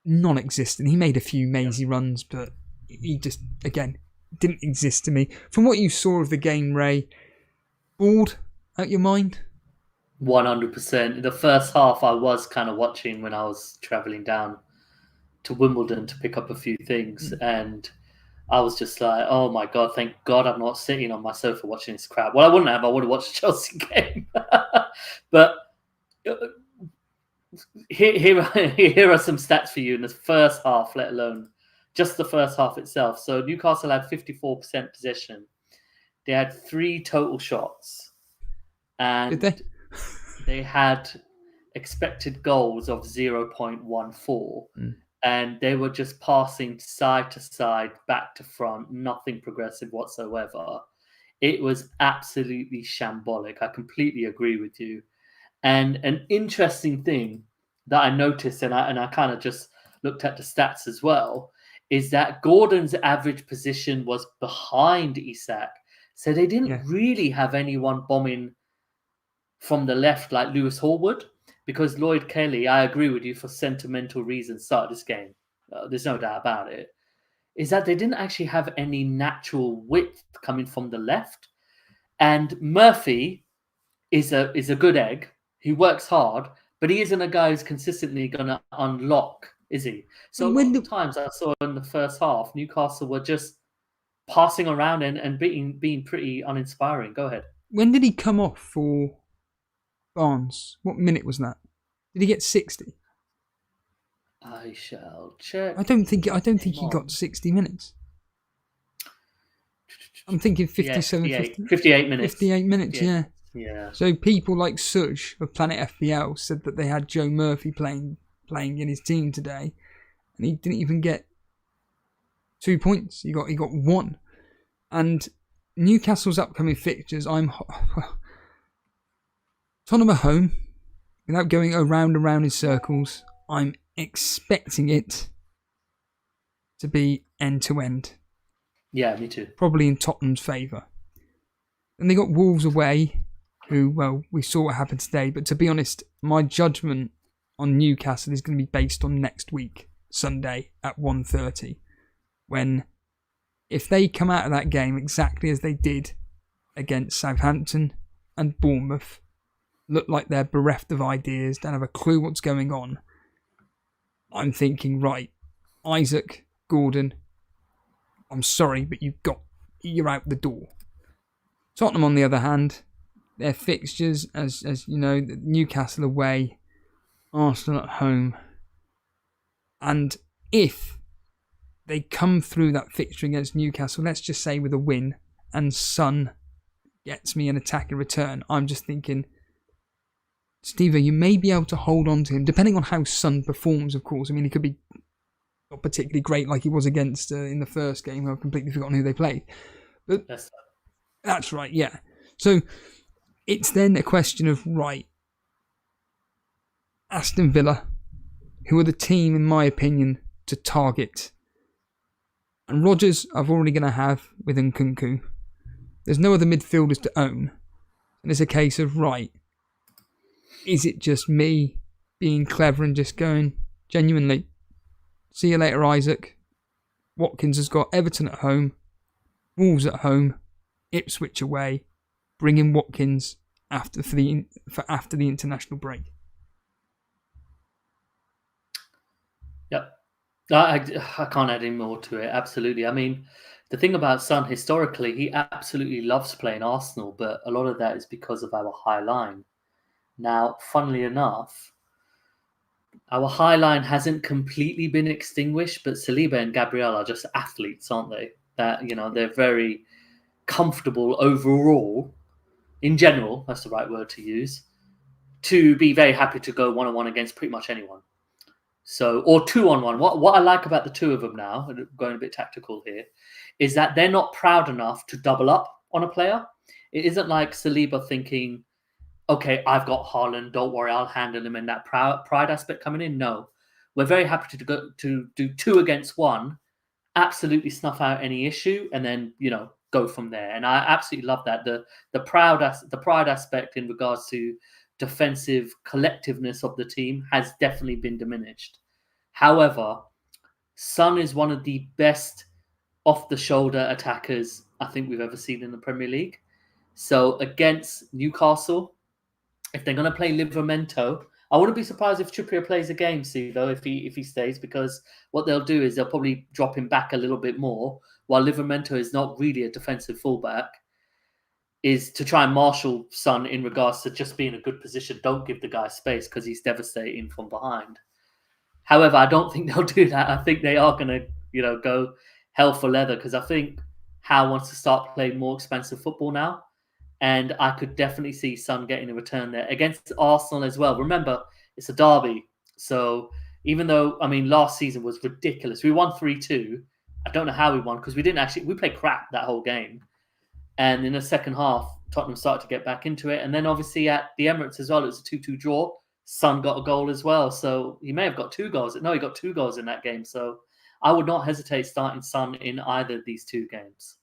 non-existent. He made a few mazy runs, but he just, again, didn't exist to me. From what you saw of the game, Ray, bored out your mind? 100%. The first half I was kind of watching when I was travelling down to Wimbledon to pick up a few things, and I was just like, oh my God, thank God I'm not sitting on my sofa watching this crap. Well, I wouldn't have. I would have watched the Chelsea game. But here are some stats for you in the first half, let alone just the first half itself. So Newcastle had 54% possession. They had 3 total shots. And Did they had expected goals of 0.14. And they were just passing side to side, back to front, nothing progressive whatsoever. It was absolutely shambolic. I completely agree with you. And an interesting thing that I noticed, and I kind of just looked at the stats as well, is that Gordon's average position was behind Isak. So they didn't really have anyone bombing from the left like Lewis Hall would. Because Lloyd Kelly, I agree with you, for sentimental reasons, started this game. There's no doubt about it. Is that they didn't actually have any natural width coming from the left. And Murphy is a good egg. He works hard, but he isn't a guy who's consistently going to unlock, is he? So times I saw in the first half, Newcastle were just passing around and being pretty uninspiring. Go ahead. When did he come off for Barnes? What minute was that? Did he get 60? I shall check. I don't think he got 60 minutes. I'm thinking 57, 58 minutes. 58 minutes, yeah. Yeah. So people like Suj of Planet FPL said that they had Joe Murphy playing in his team today, and he didn't even get 2 points. He got 1. And Newcastle's upcoming fixtures, Tottenham at home, without going around in circles, I'm expecting it to be end-to-end. Yeah, me too. Probably in Tottenham's favour. And they got Wolves away, who, well, we saw what happened today. But to be honest, my judgment on Newcastle is going to be based on next week, Sunday at 1:30. When, if they come out of that game exactly as they did against Southampton and Bournemouth, look like they're bereft of ideas, don't have a clue what's going on, I'm thinking, right, Isak, Gordon, I'm sorry, but you're out the door. Tottenham, on the other hand, their fixtures, as you know, Newcastle away, Arsenal at home, and if they come through that fixture against Newcastle, let's just say with a win, and Son gets me an attack in return, I'm just thinking, Steve, you may be able to hold on to him, depending on how Son performs, of course. I mean, he could be not particularly great like he was against in the first game. I've completely forgotten who they played. But that's right, yeah. So it's then a question of, right, Aston Villa, who are the team, in my opinion, to target. And Rodgers, I've already going to have with Nkunku. There's no other midfielders to own. And it's a case of, right, is it just me being clever and just going, genuinely, see you later, Isak. Watkins has got Everton at home, Wolves at home, Ipswich away. Bring in Watkins after the international break. Yep. I can't add any more to it. Absolutely. I mean, the thing about Son, historically, he absolutely loves playing Arsenal, but a lot of that is because of our high line. Now, funnily enough, our high line hasn't completely been extinguished, but Saliba and Gabriel are just athletes, aren't they? That, they're very comfortable overall, in general, that's the right word to use, to be very happy to go one-on-one against pretty much anyone. So, or 2-on-1. What I like about the two of them now, going a bit tactical here, is that they're not proud enough to double up on a player. It isn't like Saliba thinking, okay, I've got Haaland, don't worry, I'll handle him, and that pride aspect coming in. No, we're very happy to do 2 against 1, absolutely snuff out any issue, and then go from there. And I absolutely love that the pride aspect in regards to defensive collectiveness of the team has definitely been diminished. However, Son is one of the best off-the-shoulder attackers I think we've ever seen in the Premier League. So against Newcastle, if they're going to play Livramento, I wouldn't be surprised if Trippier plays a game, though, if he stays, because what they'll do is they'll probably drop him back a little bit more, while Livramento is not really a defensive fullback, is to try and marshal Son in regards to just being in a good position. Don't give the guy space because he's devastating from behind. However, I don't think they'll do that. I think they are going to, go hell for leather, because I think Howe wants to start playing more expansive football now. And I could definitely see Son getting a return there against Arsenal as well. Remember, it's a derby. So even though, last season was ridiculous. We won 3-2. I don't know how we won, because we played crap that whole game. And in the second half, Tottenham started to get back into it. And then obviously at the Emirates as well, it was a 2-2 draw. Son got a goal as well. So he may have got 2 goals. No, he got 2 goals in that game. So I would not hesitate starting Son in either of these 2 games.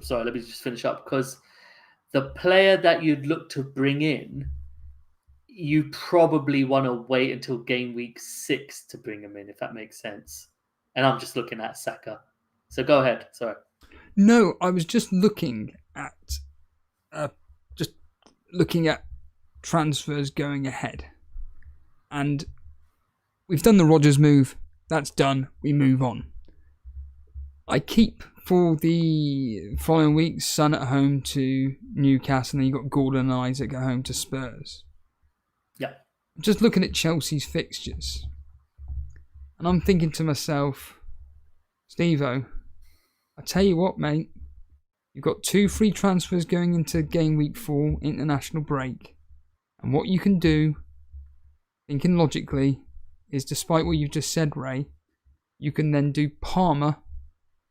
Sorry, let me just finish up. Because the player that you'd look to bring in, you probably want to wait until game week 6 to bring him in, if that makes sense. And I'm just looking at Saka. So go ahead. Sorry. No, I was just looking at transfers going ahead, and we've done the Rodgers move. That's done. We move on. I keep for the following week Son at home to Newcastle, and then you got Gordon and Isak at home to Spurs. Yeah. I'm just looking at Chelsea's fixtures, and I'm thinking to myself, Steve-O, I tell you what, mate, you've got 2 free transfers going into game week 4 international break. And what you can do, thinking logically, is despite what you've just said, Ray, you can then do Palmer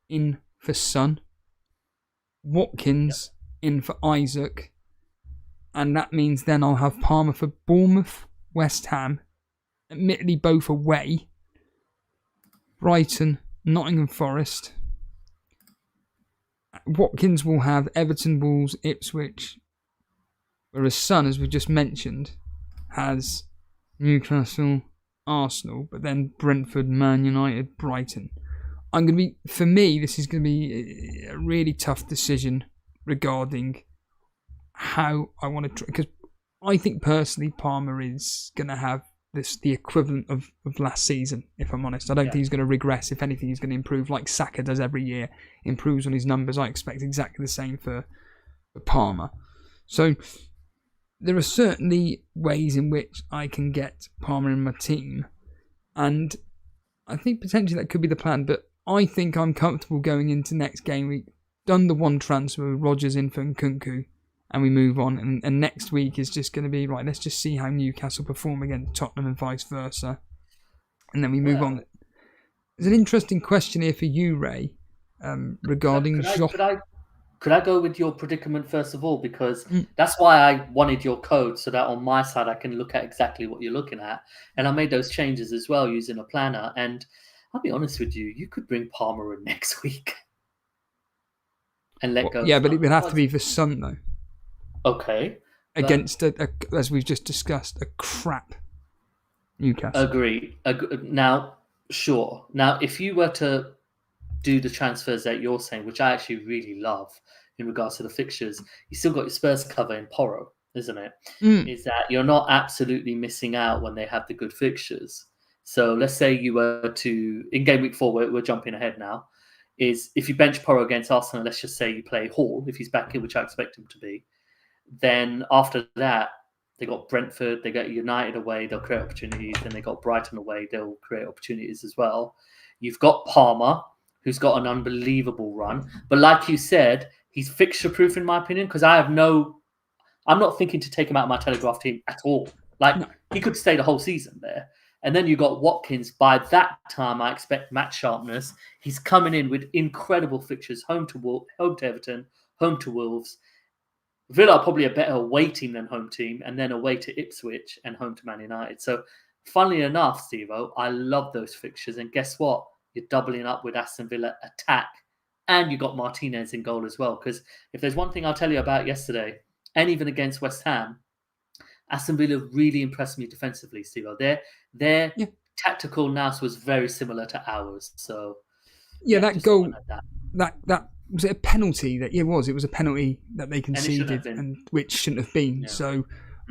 in for Son, Watkins in for Isak, and that means then I'll have Palmer for Bournemouth, West Ham, admittedly both away, Brighton, Nottingham Forest. Watkins will have Everton, Wolves, Ipswich, whereas Son, as we just mentioned, has Newcastle, Arsenal, but then Brentford, Man United, Brighton. For me, this is going to be a really tough decision regarding how I want to, because I think personally Palmer is going to have the equivalent of last season, if I'm honest. I don't think he's going to regress. If anything, he's going to improve like Saka does every year, improves on his numbers. I expect exactly the same for Palmer. So there are certainly ways in which I can get Palmer in my team, and I think potentially that could be the plan, but I think I'm comfortable going into next game week. Done the one transfer with Rodgers in for Nkunku, and we move on. And next week is just going to be, right, let's just see how Newcastle perform against Tottenham and vice versa. And then we move on. There's an interesting question here for you, Ray, regarding Could I go with your predicament first of all? Because that's why I wanted your code, so that on my side I can look at exactly what you're looking at. And I made those changes as well using a planner. And I'll be honest with you, you could bring Palmer in next week and let go. Yeah, but it would have to be for Sun, though. Okay. Against, as we've just discussed, a crap Newcastle. Agree. Now, sure. Now, if you were to do the transfers that you're saying, which I actually really love in regards to the fixtures, you still got your Spurs cover in Porro, isn't it? Is that you're not absolutely missing out when they have the good fixtures. So let's say you were to, in game week 4, we're jumping ahead now, is if you bench Porro against Arsenal, let's just say you play Hall, if he's back in, which I expect him to be, then after that, they got Brentford, they got United away, they'll create opportunities, then they got Brighton away, they'll create opportunities as well. You've got Palmer, who's got an unbelievable run. But like you said, he's fixture-proof in my opinion, because I'm not thinking to take him out of my Telegraph team at all. He could stay the whole season there. And then you got Watkins. By that time, I expect match sharpness. He's coming in with incredible fixtures, home to Everton, home to Wolves. Villa are probably a better away team than home team, and then away to Ipswich and home to Man United. So funnily enough, Steve-O, I love those fixtures. And guess what? You're doubling up with Aston Villa attack, and you got Martinez in goal as well. Because if there's one thing I'll tell you about yesterday, and even against West Ham, Aston Villa really impressed me defensively, Steve. Their tactical nous was very similar to ours. So that goal, that was it a penalty? It was a penalty that they conceded, and which shouldn't have been. Yeah. So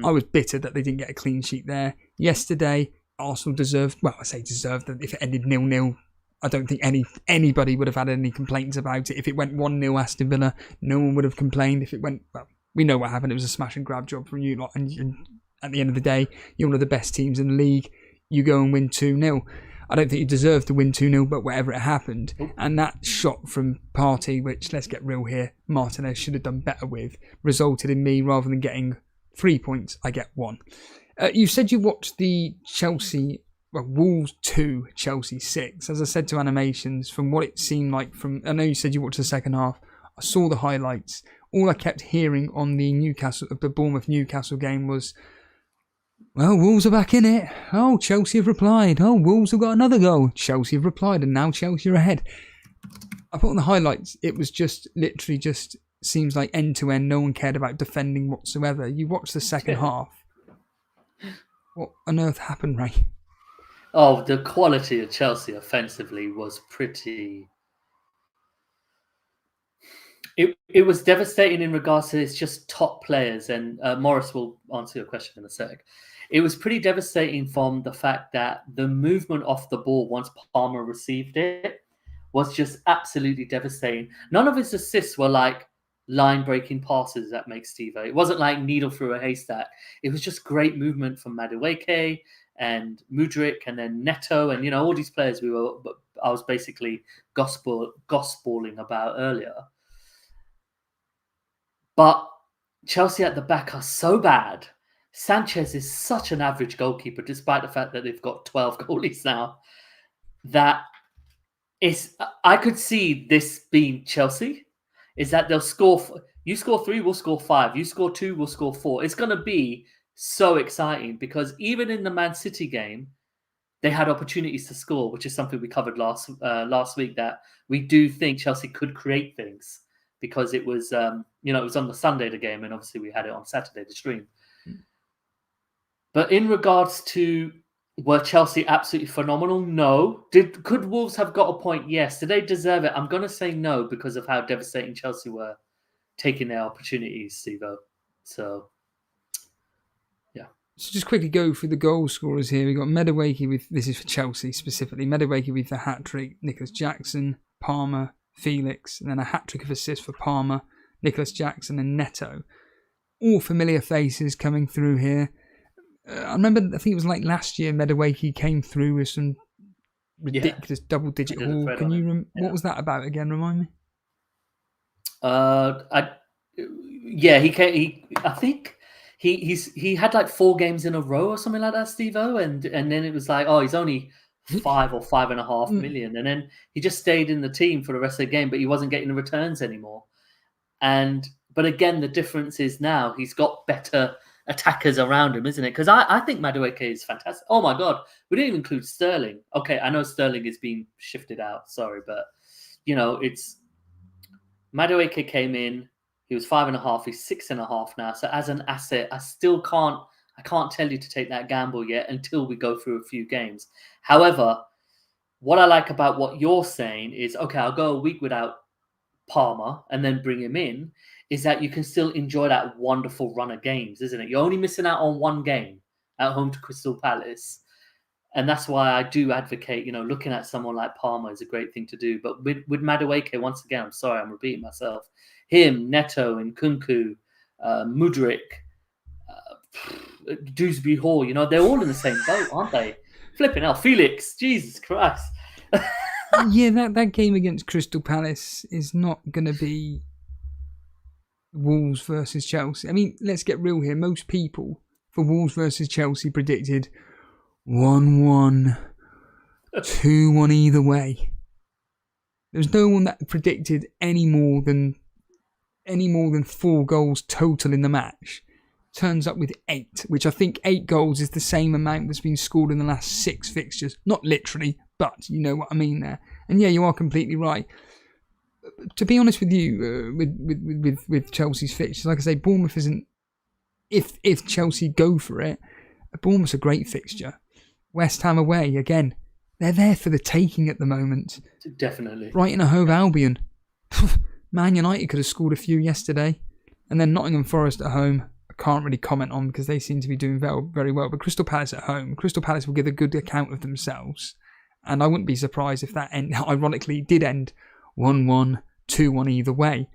I was bitter that they didn't get a clean sheet there yesterday. Arsenal deserved. Well, I say deserved that if it ended 0-0. I don't think anybody would have had any complaints about it. If it went 1-0 Aston Villa, no one would have complained. If it went, well, we know what happened. It was a smash and grab job from you lot. And at the end of the day, you're one of the best teams in the league. You go and win 2-0. I don't think you deserve to win 2-0, but whatever it happened. And that shot from Partey, which, let's get real here, Martinez should have done better with, resulted in me, rather than getting 3 points, I get 1. You said you watched the Wolves 2, Chelsea 6. As I said to Animations, from what it seemed like I know you said you watched the second half. I saw the highlights. All I kept hearing on the Bournemouth Newcastle game was, well, Wolves are back in it. Oh, Chelsea have replied. Oh, Wolves have got another goal. Chelsea have replied, and now Chelsea are ahead. I thought on the highlights, it was just literally just seems like end to end. No one cared about defending whatsoever. You watch the second half. What on earth happened, Ray? Oh, the quality of Chelsea offensively was pretty... It was devastating in regards to it's just top players, and Morris will answer your question in a sec. It was pretty devastating from the fact that the movement off the ball once Palmer received it was just absolutely devastating. None of his assists were like line-breaking passes, that makes Steve. It wasn't like needle through a haystack. It was just great movement from Madueke and Mudryk and then Neto and, all these players I was basically gospeling about earlier. But Chelsea at the back are so bad. Sanchez is such an average goalkeeper, despite the fact that they've got 12 goalies now, that I could see this being Chelsea, is that they'll score. You score 3, we'll score 5. You score 2, we'll score 4. It's going to be so exciting because even in the Man City game, they had opportunities to score, which is something we covered last week, that we do think Chelsea could create things. Because it was, it was on the Sunday, the game, and obviously we had it on Saturday, the stream. But in regards to, were Chelsea absolutely phenomenal? No. Could Wolves have got a point? Yes. Did they deserve it? I'm going to say no because of how devastating Chelsea were taking their opportunities, Steve-O. So, yeah. So just quickly go through the goal scorers here. We've got Madueke with, this is for Chelsea specifically, Madueke with the hat-trick, Nicholas Jackson, Palmer, Felix, and then a hat-trick of assists for Palmer, Nicholas Jackson and Neto. All familiar faces coming through here. I think it was like last year, Madueke came through with some ridiculous double-digit I did a haul. thread Can on you? it. What was that about again? Remind me. I think he had like 4 games in a row or something like that, Steve-O, and then it was like, oh, he's only 5 or 5.5 million, and then he just stayed in the team for the rest of the game, but he wasn't getting the returns anymore. But again, the difference is now he's got better attackers around him, isn't it? Because I think Madueke is fantastic. Oh my god, we didn't even include Sterling. Okay, I know Sterling is being shifted out. Sorry, but it's Madueke came in. He was 5.5. He's 6.5 now. So as an asset, I can't tell you to take that gamble yet until we go through a few games. However, what I like about what you're saying is, okay, I'll go a week without Palmer and then bring him in, is that you can still enjoy that wonderful run of games, isn't it? You're only missing out on one game at home to Crystal Palace. And that's why I do advocate, looking at someone like Palmer is a great thing to do. But with Madueke, once again, I'm sorry, I'm repeating myself. Him, Neto, and Nkunku, Mudryk, Dewsbury Hall, they're all in the same boat, aren't they? Flipping hell. Felix, Jesus Christ. Yeah, that game against Crystal Palace is not going to be Wolves versus Chelsea. I mean, let's get real here. Most people for Wolves versus Chelsea predicted 1-1, 2-1 either way. There's no one that predicted any more than 4 goals total in the match. Turns up with 8, which I think 8 goals is the same amount that's been scored in the last 6 fixtures. Not literally, but you know what I mean there. And yeah, you are completely right. To be honest with you, with Chelsea's fixtures, like I say, Bournemouth isn't. If Chelsea go for it, Bournemouth's a great fixture. West Ham away again. They're there for the taking at the moment. Definitely. Brighton and Hove Albion. Man United could have scored a few yesterday, and then Nottingham Forest at home. I can't really comment on because they seem to be doing very well. But Crystal Palace at home, Crystal Palace will give a good account of themselves. And I wouldn't be surprised if that ironically did end 1-1, 2-1 either way.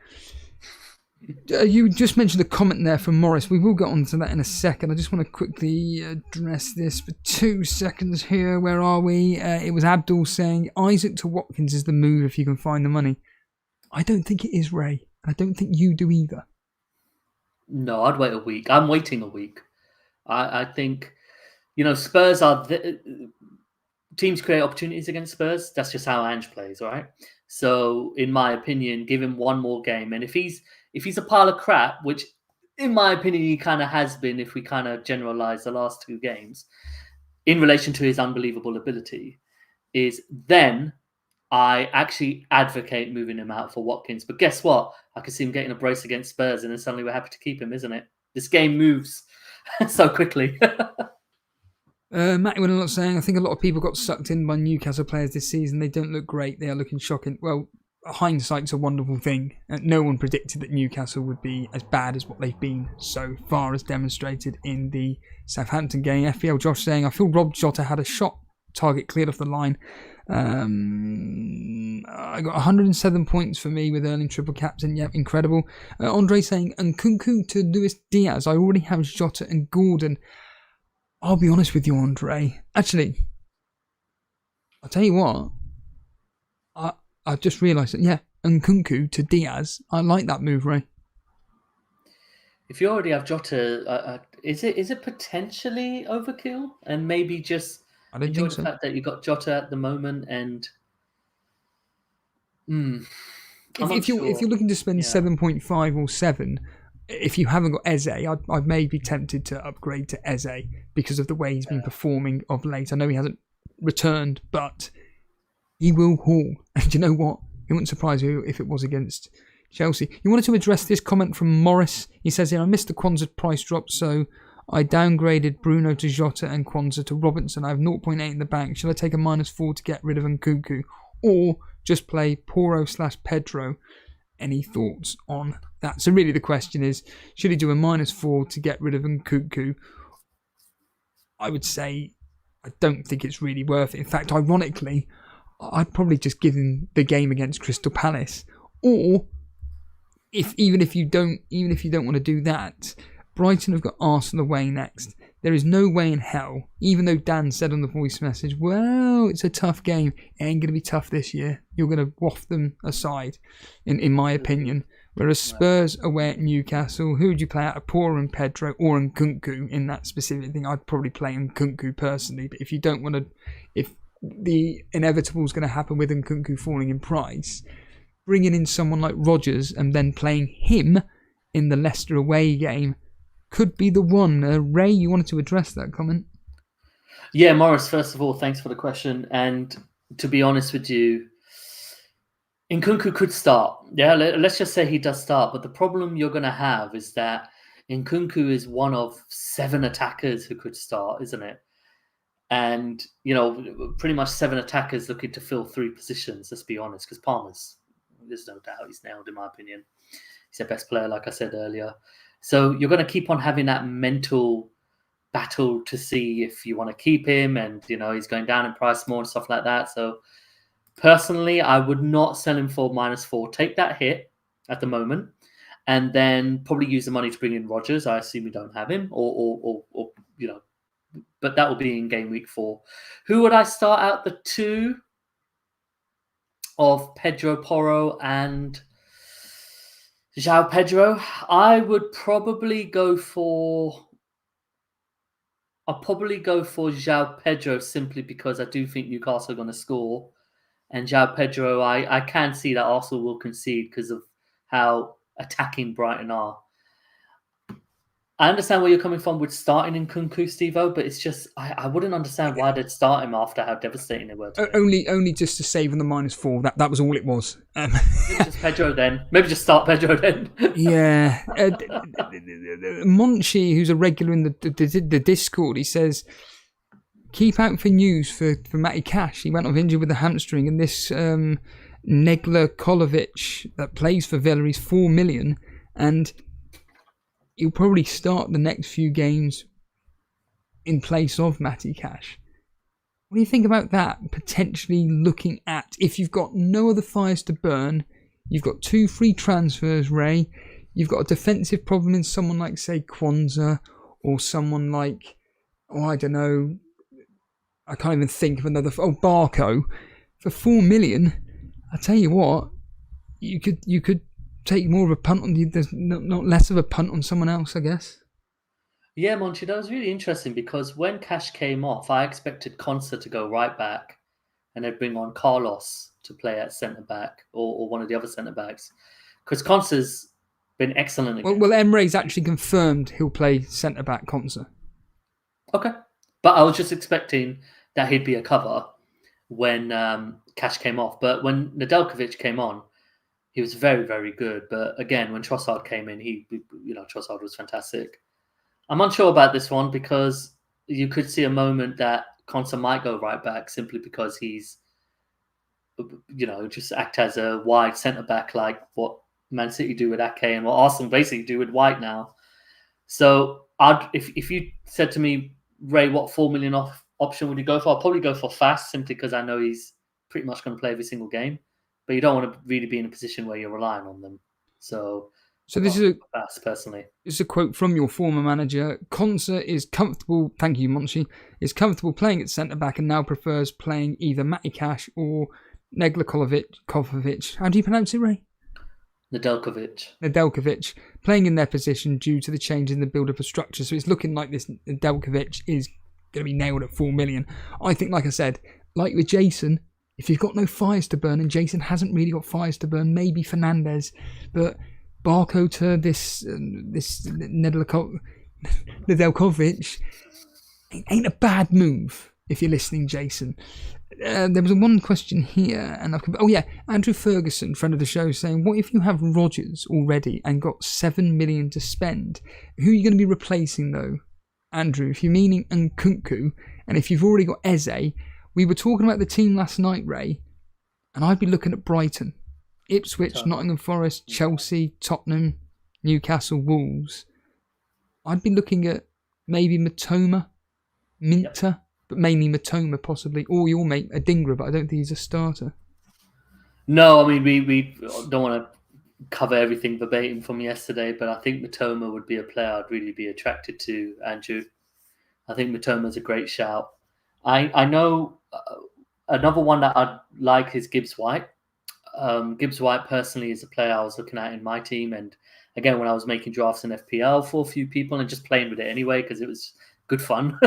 You just mentioned a comment there from Morris. We will get on to that in a second. I just want to quickly address this for 2 seconds here. Where are we? It was Abdul saying Isak to Watkins is the move if you can find the money. I don't think it is, Ray. I don't think you do either. No, I'd wait a week. I'm waiting a week. I think, Spurs are... teams create opportunities against Spurs. That's just how Ange plays, right? So, in my opinion, give him one more game. And if he's a pile of crap, which, in my opinion, he kind of has been if we kind of generalize the last 2 games, in relation to his unbelievable ability, is then I actually advocate moving him out for Watkins. But guess what? I can see him getting a brace against Spurs, and then suddenly we're happy to keep him, isn't it? This game moves so quickly. Matty went a lot saying, I think a lot of people got sucked in by Newcastle players this season. They don't look great. They are looking shocking. Well, hindsight's a wonderful thing. No one predicted that Newcastle would be as bad as what they've been so far, as demonstrated in the Southampton game. FPL Josh saying, I feel Rob Jota had a shot target cleared off the line. I got 107 points for me with earning triple captain. Yep, incredible. Andre saying, Nkunku to Luis Diaz. I already have Jota and Gordon. I'll be honest with you, Andre. Actually, I'll tell you what. I just realised that, yeah, Nkunku to Diaz. I like that move, Ray. If you already have Jota, is it potentially overkill? And maybe just enjoy the fact that you got Jota at the moment, and if you're looking to spend 7.5 or 7, if you haven't got Eze, I'd maybe tempted to upgrade to Eze because of the way he's been performing of late. I know he hasn't returned, but he will haul. And you know what? It wouldn't surprise you if it was against Chelsea. You wanted to address this comment from Morris. He says here, I missed the Kwanzaa price drop, so I downgraded Bruno to Jota and Kwanzaa to Robinson. I have 0.8 in the bank. Shall I take a -4 to get rid of Nkunku? Or just play Poro/Pedro? Any thoughts on that? So really the question is, should he do a -4 to get rid of Nkunku? I would say I don't think it's really worth it. In fact, ironically, I'd probably just give him the game against Crystal Palace. Or even if you don't want to do that, Brighton have got Arsenal away next. there is no way in hell, even though Dan said on the voice message, well, it's a tough game. It ain't going to be tough this year. You're going to waft them aside, in my opinion. Whereas Spurs away at Newcastle, who would you play out of Poor and Pedro or Nkunku in that specific thing? I'd probably play Nkunku personally. But if you don't want to, if the inevitable is going to happen with Nkunku falling in price, bringing in someone like Rodgers and then playing him in the Leicester away game could be the one. Ray, you wanted to address that comment? Yeah, Morris, first of all, thanks for the question. And to be honest with you, Nkunku could start. Yeah, let's just say he does start. But the problem you're going to have is that Nkunku is one of 7 attackers who could start, isn't it? And, pretty much 7 attackers looking to fill 3 positions, let's be honest, because Palmer's, there's no doubt he's nailed, in my opinion. He's the best player, like I said earlier. So you're going to keep on having that mental battle to see if you want to keep him, and he's going down in price more and stuff like that. So personally, I would not sell him for -4. Take that hit at the moment, and then probably use the money to bring in Rodgers. I assume you don't have him, or but that will be in game week 4. Who would I start out the 2 of Pedro Porro and João Pedro? I would probably go for. I'll probably go for João Pedro simply because I do think Newcastle are going to score, and João Pedro, I can see that Arsenal will concede because of how attacking Brighton are. I understand where you're coming from with starting in Nkunku, Steve-O, but it's just I wouldn't understand why they'd start him after how devastating they were. Only just to save on the -4. That was all it was. Maybe just Pedro then. Maybe just start Pedro then. Yeah. Monchi, who's a regular in the Discord, he says, keep out for news for Matty Cash. He went off injured with a hamstring, and this Negla Kolovic that plays for Villa, he's 4 million, and he'll probably start the next few games in place of Matty Cash. What do you think about that? Potentially looking at, if you've got no other fires to burn, you've got 2 free transfers, Ray, you've got a defensive problem in someone like, say, Kwanzaa, or someone like, I don't know, I can't even think of another, Barco. For 4 million, I tell you what, you could take more of a punt on you. There's not less of a punt on someone else, I guess. Yeah, Monchi, that was really interesting because when Cash came off, I expected Konsa to go right back and they'd bring on Carlos to play at centre back or one of the other centre backs, because Konsa's been excellent. Well, Emre's actually confirmed he'll play centre back Konsa. Okay, but I was just expecting that he'd be a cover when Cash came off. But when Nedeljkovic came on, he was very, very good. But again, when Trossard came in, Trossard was fantastic. I'm unsure about this one because you could see a moment that Konsa might go right back simply because he's, just act as a wide centre back like what Man City do with Ake and what Arsenal basically do with White now. So if you said to me, Ray, what 4 million option would you go for? I'll probably go for Fast simply because I know he's pretty much going to play every single game. But you don't want to really be in a position where you're relying on them. So this is personally. This is a quote from your former manager. Konsa is comfortable, thank you, Monchi, is comfortable playing at centre-back and now prefers playing either Matty Cash or Negla Kovacic. How do you pronounce it, Ray? Nedeljkovic. Playing in their position due to the change in the build-up of structure. So it's looking like this Nedeljkovic is going to be nailed at 4 million. I think, like I said, like with Jason, if you've got no fires to burn, and Jason hasn't really got fires to burn, maybe Fernandez, but Barco to this Nedeljkovic ain't a bad move if you're listening, Jason. There was one question here, and Andrew Ferguson, friend of the show, saying, what if you have Rodgers already and got 7 million to spend? Who are you going to be replacing though, Andrew? If you're meaning Nkunku, and if you've already got Eze, we were talking about the team last night, Ray, and I'd be looking at Brighton, Ipswich, Nottingham Forest, Chelsea, Tottenham, Newcastle, Wolves. I'd be looking at maybe Mitoma, Minter, but mainly Mitoma possibly, or your mate Adingra, but I don't think he's a starter. No, I mean, we don't want to cover everything verbatim from yesterday, but I think Mitoma would be a player I'd really be attracted to, Andrew. I think Mitoma's a great shout. I know another one that I'd like is Gibbs White. Gibbs White personally is a player I was looking at in my team, and again when I was making drafts in FPL for a few people and just playing with it anyway because it was good fun,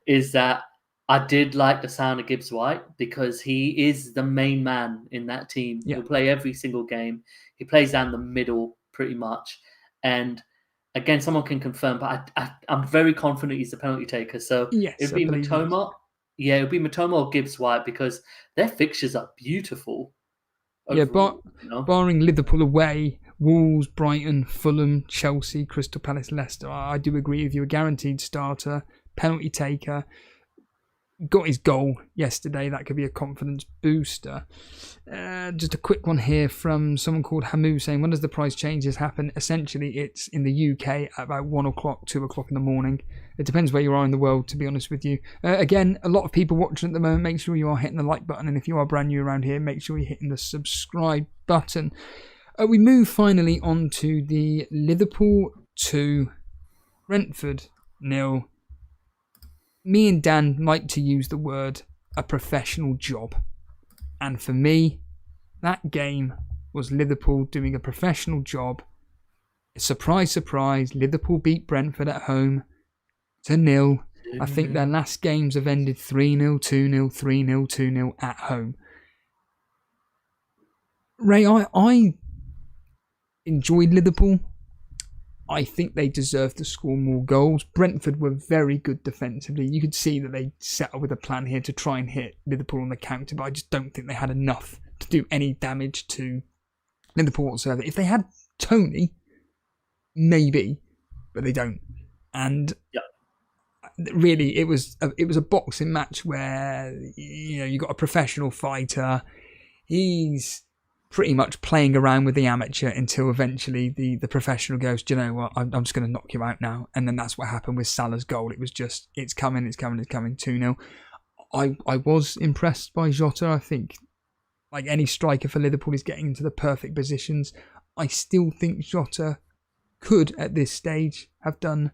is that I did like the sound of Gibbs White because he is the main man in that team. Yeah. He'll play every single game. He plays down the middle pretty much, and again, someone can confirm, but I'm very confident he's the penalty taker. So Yes, it'd be I believe Mitoma. Yeah, it'd be Mitoma or Gibbs White because their fixtures are beautiful. Yeah, overall, you know? barring Liverpool away, Wolves, Brighton, Fulham, Chelsea, Crystal Palace, Leicester, I do agree with you. A guaranteed starter, penalty taker. Got his goal yesterday. That could be a confidence booster. Just a quick one here from someone called Hamu saying, when does the price changes happen? Essentially, it's in the UK at about 1 o'clock, 2 o'clock in the morning. It depends where you are in the world, to be honest with you. Again, a lot of people watching at the moment. Make sure you are hitting the like button. And if you are brand new around here, make sure you're hitting the subscribe button. We move finally on to the Liverpool 2, Brentford 0. Me and Dan like to use the word a professional job. And for me, that game was Liverpool doing a professional job. Surprise, surprise, Liverpool beat Brentford at home 2-0. I think their last games have ended 3-0, 2-0, 3-0, 2-0 at home. Ray, I enjoyed Liverpool. I think they deserved to score more goals. Brentford were very good defensively. You could see that they set up with a plan here to try and hit Liverpool on the counter, but I just don't think they had enough to do any damage to Liverpool whatsoever. If they had Tony, maybe, but they don't. And really, it was a boxing match where you got a professional fighter. He's pretty much playing around with the amateur until eventually the professional goes, do you know what, I'm just going to knock you out now. And then that's what happened with Salah's goal. It was just, it's coming, 2-0. I was impressed by Jota. I think, like any striker for Liverpool, is getting into the perfect positions. I still think Jota could, at this stage, have done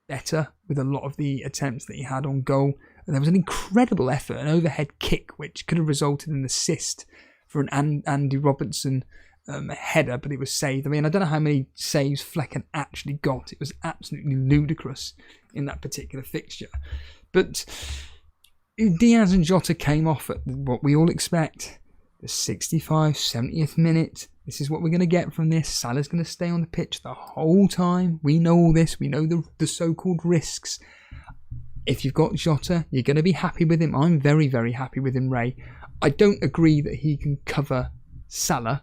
better with a lot of the attempts that he had on goal. And there was an incredible effort, an overhead kick, which could have resulted in an assist for an Andy Robertson header, but it was saved. I mean, I don't know how many saves Flecken actually got. It was absolutely ludicrous in that particular fixture. But Diaz and Jota came off at what we all expect, the 65th, 70th minute. This is what we're going to get from this. Salah's going to stay on the pitch the whole time. We know all this. We know the so-called risks. If you've got Jota, you're going to be happy with him. I'm very, very happy with him, Ray. I don't agree that he can cover Salah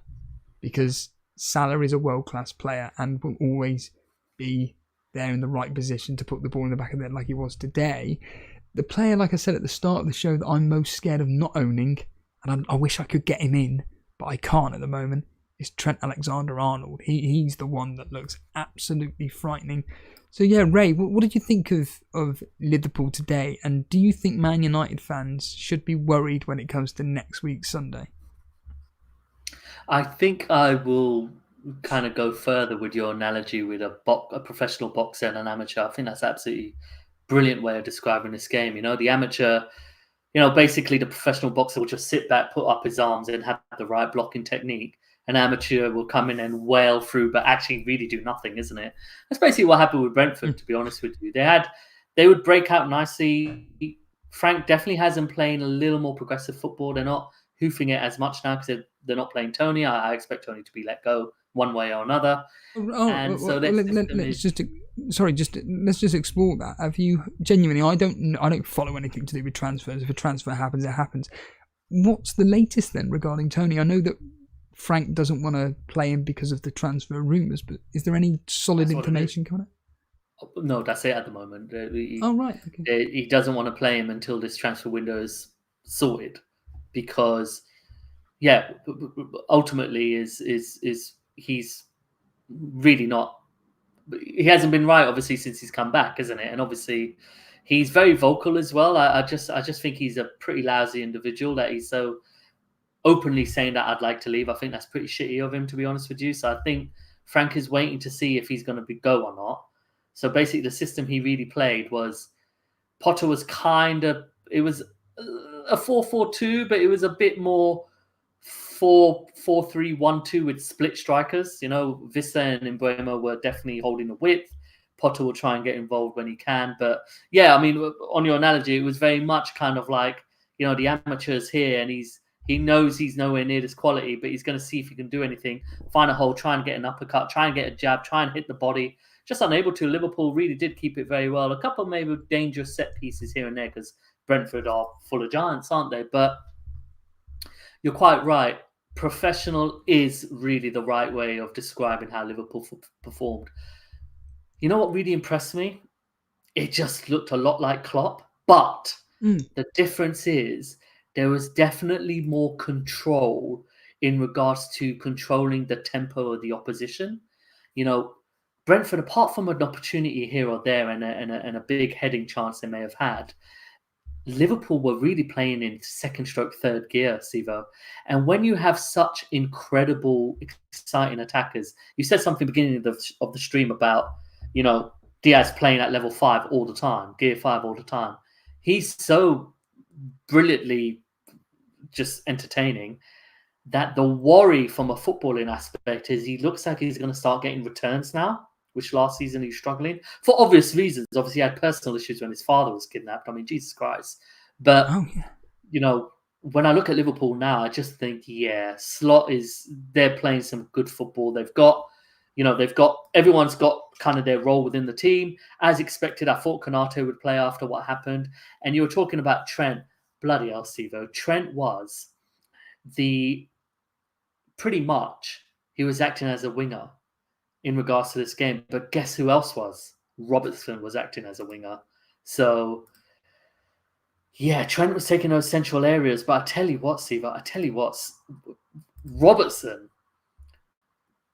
because Salah is a world-class player and will always be there in the right position to put the ball in the back of the net like he was today. The player, like I said at the start of the show, that I'm most scared of not owning, and I wish I could get him in, but I can't at the moment, is Trent Alexander-Arnold. He's the one that looks absolutely frightening. So yeah, Ray, what did you think of Liverpool today? And do you think Man United fans should be worried when it comes to next week's Sunday? I think I will kind of go further with your analogy with a professional boxer and an amateur. I think that's absolutely brilliant way of describing this game. The amateur, basically the professional boxer will just sit back, put up his arms and have the right blocking technique. An amateur will come in and wail through, but actually really do nothing, isn't it? That's basically what happened with Brentford, to be honest with you. They would break out nicely. Frank definitely has them playing a little more progressive football. They're not hoofing it as much now because they're not playing Tony. I expect Tony to be let go one way or another. Let's just explore that. Have you genuinely? I don't follow anything to do with transfers. If a transfer happens, it happens. What's the latest then regarding Tony? I know that Frank doesn't want to play him because of the transfer rumours, but is there any solid information coming up? No, that's it at the moment. He doesn't want to play him until this transfer window is sorted, because, ultimately is he's really not. He hasn't been right, obviously, since he's come back, isn't it? And obviously, he's very vocal as well. I just think he's a pretty lousy individual that he's so openly saying that I'd like to leave. I think that's pretty shitty of him, to be honest with you. So I think Frank is waiting to see if he's going to go or not. So basically the system he really played was Potter was it was a 4-4-2, but it was a bit more 4-4-3-1-2 with split strikers. Vista and Mbeumo were definitely holding the width. Potter will try and get involved when he can. But yeah, I mean, on your analogy, it was very much kind of like, the amateur's here and he knows he's nowhere near this quality, but he's going to see if he can do anything, find a hole, try and get an uppercut, try and get a jab, try and hit the body. Just unable to. Liverpool really did keep it very well. A couple maybe dangerous set pieces here and there because Brentford are full of giants, aren't they? But you're quite right. Professional is really the right way of describing how Liverpool performed. You know what really impressed me? It just looked a lot like Klopp, but the difference is there was definitely more control in regards to controlling the tempo of the opposition. Brentford, apart from an opportunity here or there and a big heading chance they may have had, Liverpool were really playing in third gear, Sivo. And when you have such incredible, exciting attackers, you said something beginning of the stream about, Diaz playing at level 5 all the time, gear 5 all the time. He's so brilliantly just entertaining that the worry from a footballing aspect is he looks like he's going to start getting returns now, which last season he was struggling for obvious reasons. Obviously, he had personal issues when his father was kidnapped. I mean, Jesus Christ. But, when I look at Liverpool now, I just think, Slot they're playing some good football. Everyone's got kind of their role within the team. As expected, I thought Konate would play after what happened. And you were talking about Trent. Bloody hell, Stevo. Trent was pretty much, he was acting as a winger in regards to this game. But guess who else was? Robertson was acting as a winger. So, yeah, Trent was taking those central areas. But I tell you what, Stevo, Robertson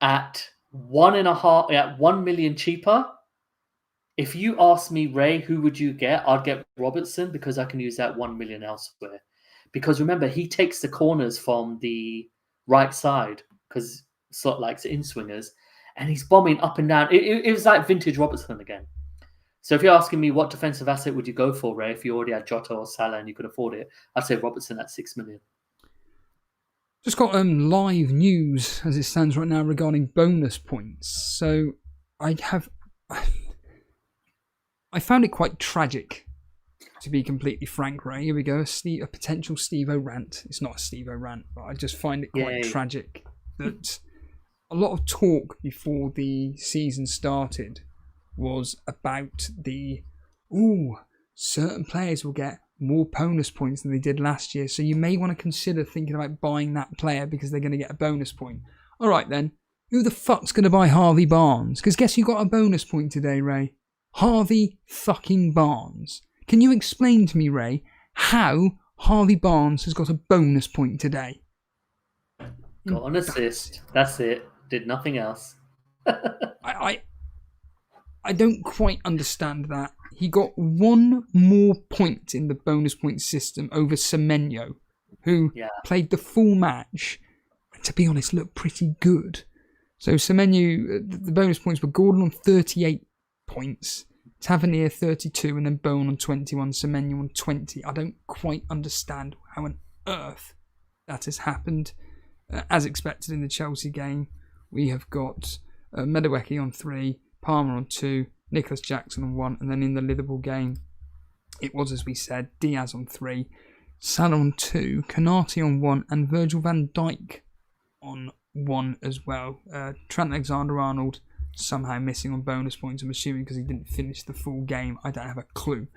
at 1 million cheaper. If you ask me, Ray, who would you get? I'd get Robertson because I can use that 1 million elsewhere. Because remember, he takes the corners from the right side because Slot likes in swingers, and he's bombing up and down. It was like vintage Robertson again. So if you're asking me what defensive asset would you go for, Ray, if you already had Jota or Salah and you could afford it, I'd say Robertson at 6 million. Just got live news as it stands right now regarding bonus points. So I found it quite tragic, to be completely frank, Ray. Here we go, a potential Steve-O rant. It's not a Steve-O rant, but I just find it quite tragic that a lot of talk before the season started was about certain players will get more bonus points than they did last year, so you may want to consider thinking about buying that player because they're going to get a bonus point. All right then, who the fuck's going to buy Harvey Barnes? Because guess who got a bonus point today, Ray? Harvey fucking Barnes. Can you explain to me, Ray, how Harvey Barnes has got a bonus point today? Got an assist. That's it. Did nothing else. I don't quite understand that. He got one more point in the bonus point system over Semenyo, who played the full match. To be honest, looked pretty good. So Semenyo, the bonus points were Gordon on 38 points, Tavernier 32, and then Bone on 21, Semenyo on 20. I don't quite understand how on earth that has happened. As expected in the Chelsea game, we have got Madueke on 3, Palmer on 2, Nicholas Jackson on 1, and then in the Liverpool game, it was, as we said, Diaz on 3, Salah on 2, Konate on 1, and Virgil van Dijk on 1 as well. Trent Alexander-Arnold somehow missing on bonus points, I'm assuming because he didn't finish the full game. I don't have a clue.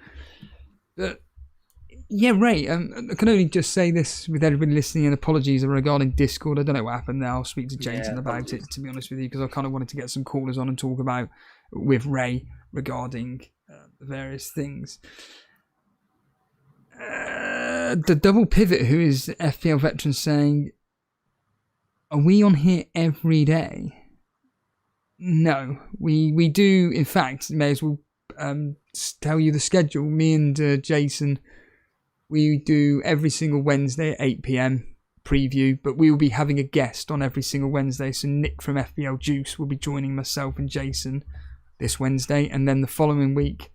Ray, I can only just say this with everybody listening, and apologies regarding Discord. I don't know what happened there. I'll speak to Jason about it, to be honest with you, because I kind of wanted to get some callers on and talk about with Ray regarding various things. The double pivot, who is FPL veteran, saying, are we on here every day? No, we do, in fact, may as well tell you the schedule. Me and Jason, we do every single Wednesday at 8 PM preview, but we will be having a guest on every single Wednesday. So Nick from FPL Juice will be joining myself and Jason this Wednesday, and then the following week,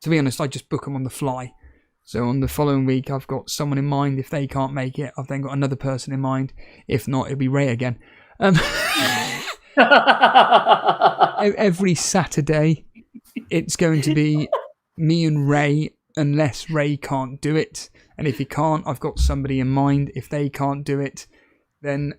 to be honest, I just book them on the fly. So on the following week, I've got someone in mind. If they can't make it, I've then got another person in mind. If not, it'll be Ray again. Every Saturday, it's going to be me and Ray, unless Ray can't do it. And if he can't, I've got somebody in mind. If they can't do it, then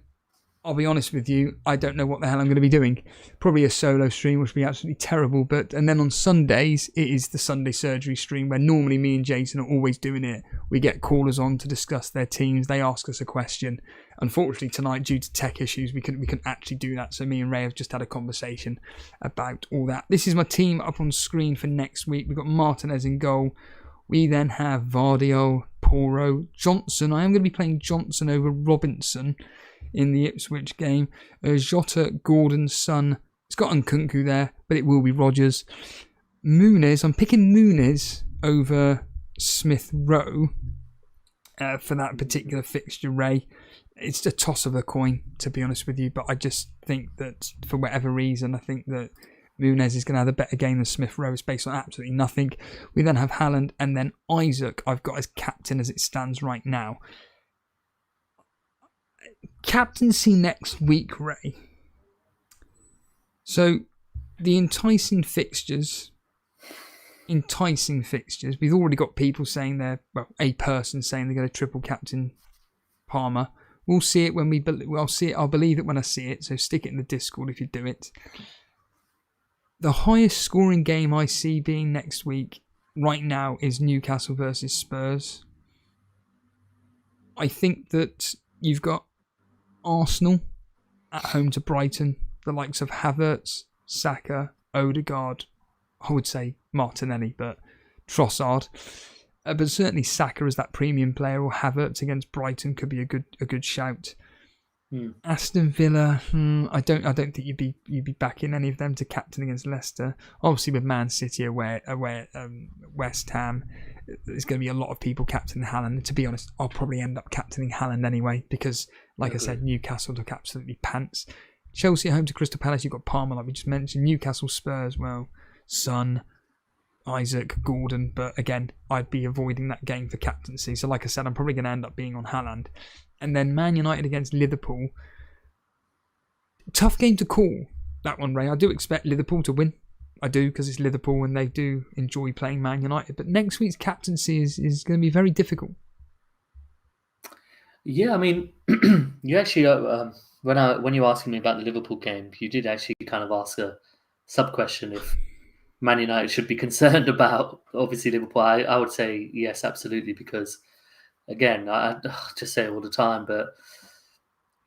I'll be honest with you, I don't know what the hell I'm going to be doing. Probably a solo stream, which would be absolutely terrible. And then on Sundays, it is the Sunday surgery stream where normally me and Jason are always doing it. We get callers on to discuss their teams. They ask us a question. Unfortunately, tonight, due to tech issues, we couldn't actually do that. So me and Ray have just had a conversation about all that. This is my team up on screen for next week. We've got Martinez in goal. We then have Vardio, Porro, Johnson. I am going to be playing Johnson over Robinson in the Ipswich game. Jota, Gordon, Son. It's got Nkunku there, but it will be Rodgers. Muniz. I'm picking Muniz over Smith Rowe for that particular fixture, Ray. It's a toss of a coin, to be honest with you, but I just think that for whatever reason, I think that Muniz is going to have a better game than Smith Rowe. It's based on absolutely nothing. We then have Haaland and then Isak I've got as captain as it stands right now. Captaincy next week, Ray. So the enticing fixtures. We've already got people saying a person saying they're going to triple captain Palmer. We'll see it when I'll see it. I'll believe it when I see it. So stick it in the Discord if you do it. The highest scoring game I see being next week right now is Newcastle versus Spurs. I think that you've got Arsenal at home to Brighton, the likes of Havertz, Saka, Odegaard, I would say Martinelli, but Trossard. But certainly Saka as that premium player or Havertz against Brighton could be a good shout. Aston Villa, I don't think you'd be backing any of them to captain against Leicester. Obviously with Man City away West Ham, there's going to be a lot of people captaining Haaland. To be honest, I'll probably end up captaining Haaland anyway because, like I said, Newcastle took absolutely pants. Chelsea at home to Crystal Palace, you've got Palmer, like we just mentioned. Newcastle, Spurs, well, Son, Isak, Gordon, but again, I'd be avoiding that game for captaincy. So like I said, I'm probably going to end up being on Haaland. And then Man United against Liverpool. Tough game to call, that one, Ray. I do expect Liverpool to win. I do, because it's Liverpool and they do enjoy playing Man United. But next week's captaincy is going to be very difficult. Yeah, I mean, you actually, when you were asking me about the Liverpool game, you did actually kind of ask a sub-question if Man United should be concerned about, obviously, Liverpool. I would say yes, absolutely, because, again, I just say it all the time, but,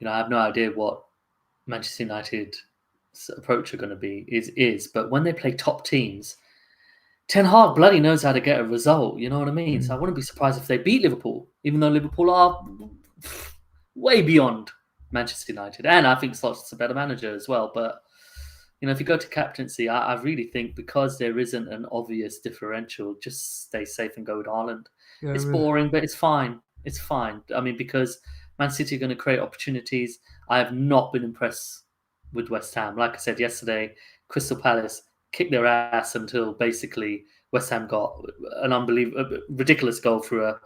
I have no idea what Manchester United's approach are going to be, but when they play top teams, Ten Hag bloody knows how to get a result, you know what I mean? So I wouldn't be surprised if they beat Liverpool, even though Liverpool are way beyond Manchester United. And I think Slot's a better manager as well, but if you go to captaincy, I really think because there isn't an obvious differential, just stay safe and go with Haaland. Yeah, it's boring, but it's fine. It's fine. I mean, because Man City are going to create opportunities. I have not been impressed with West Ham. Like I said yesterday, Crystal Palace kicked their ass until basically West Ham got an ridiculous goal through a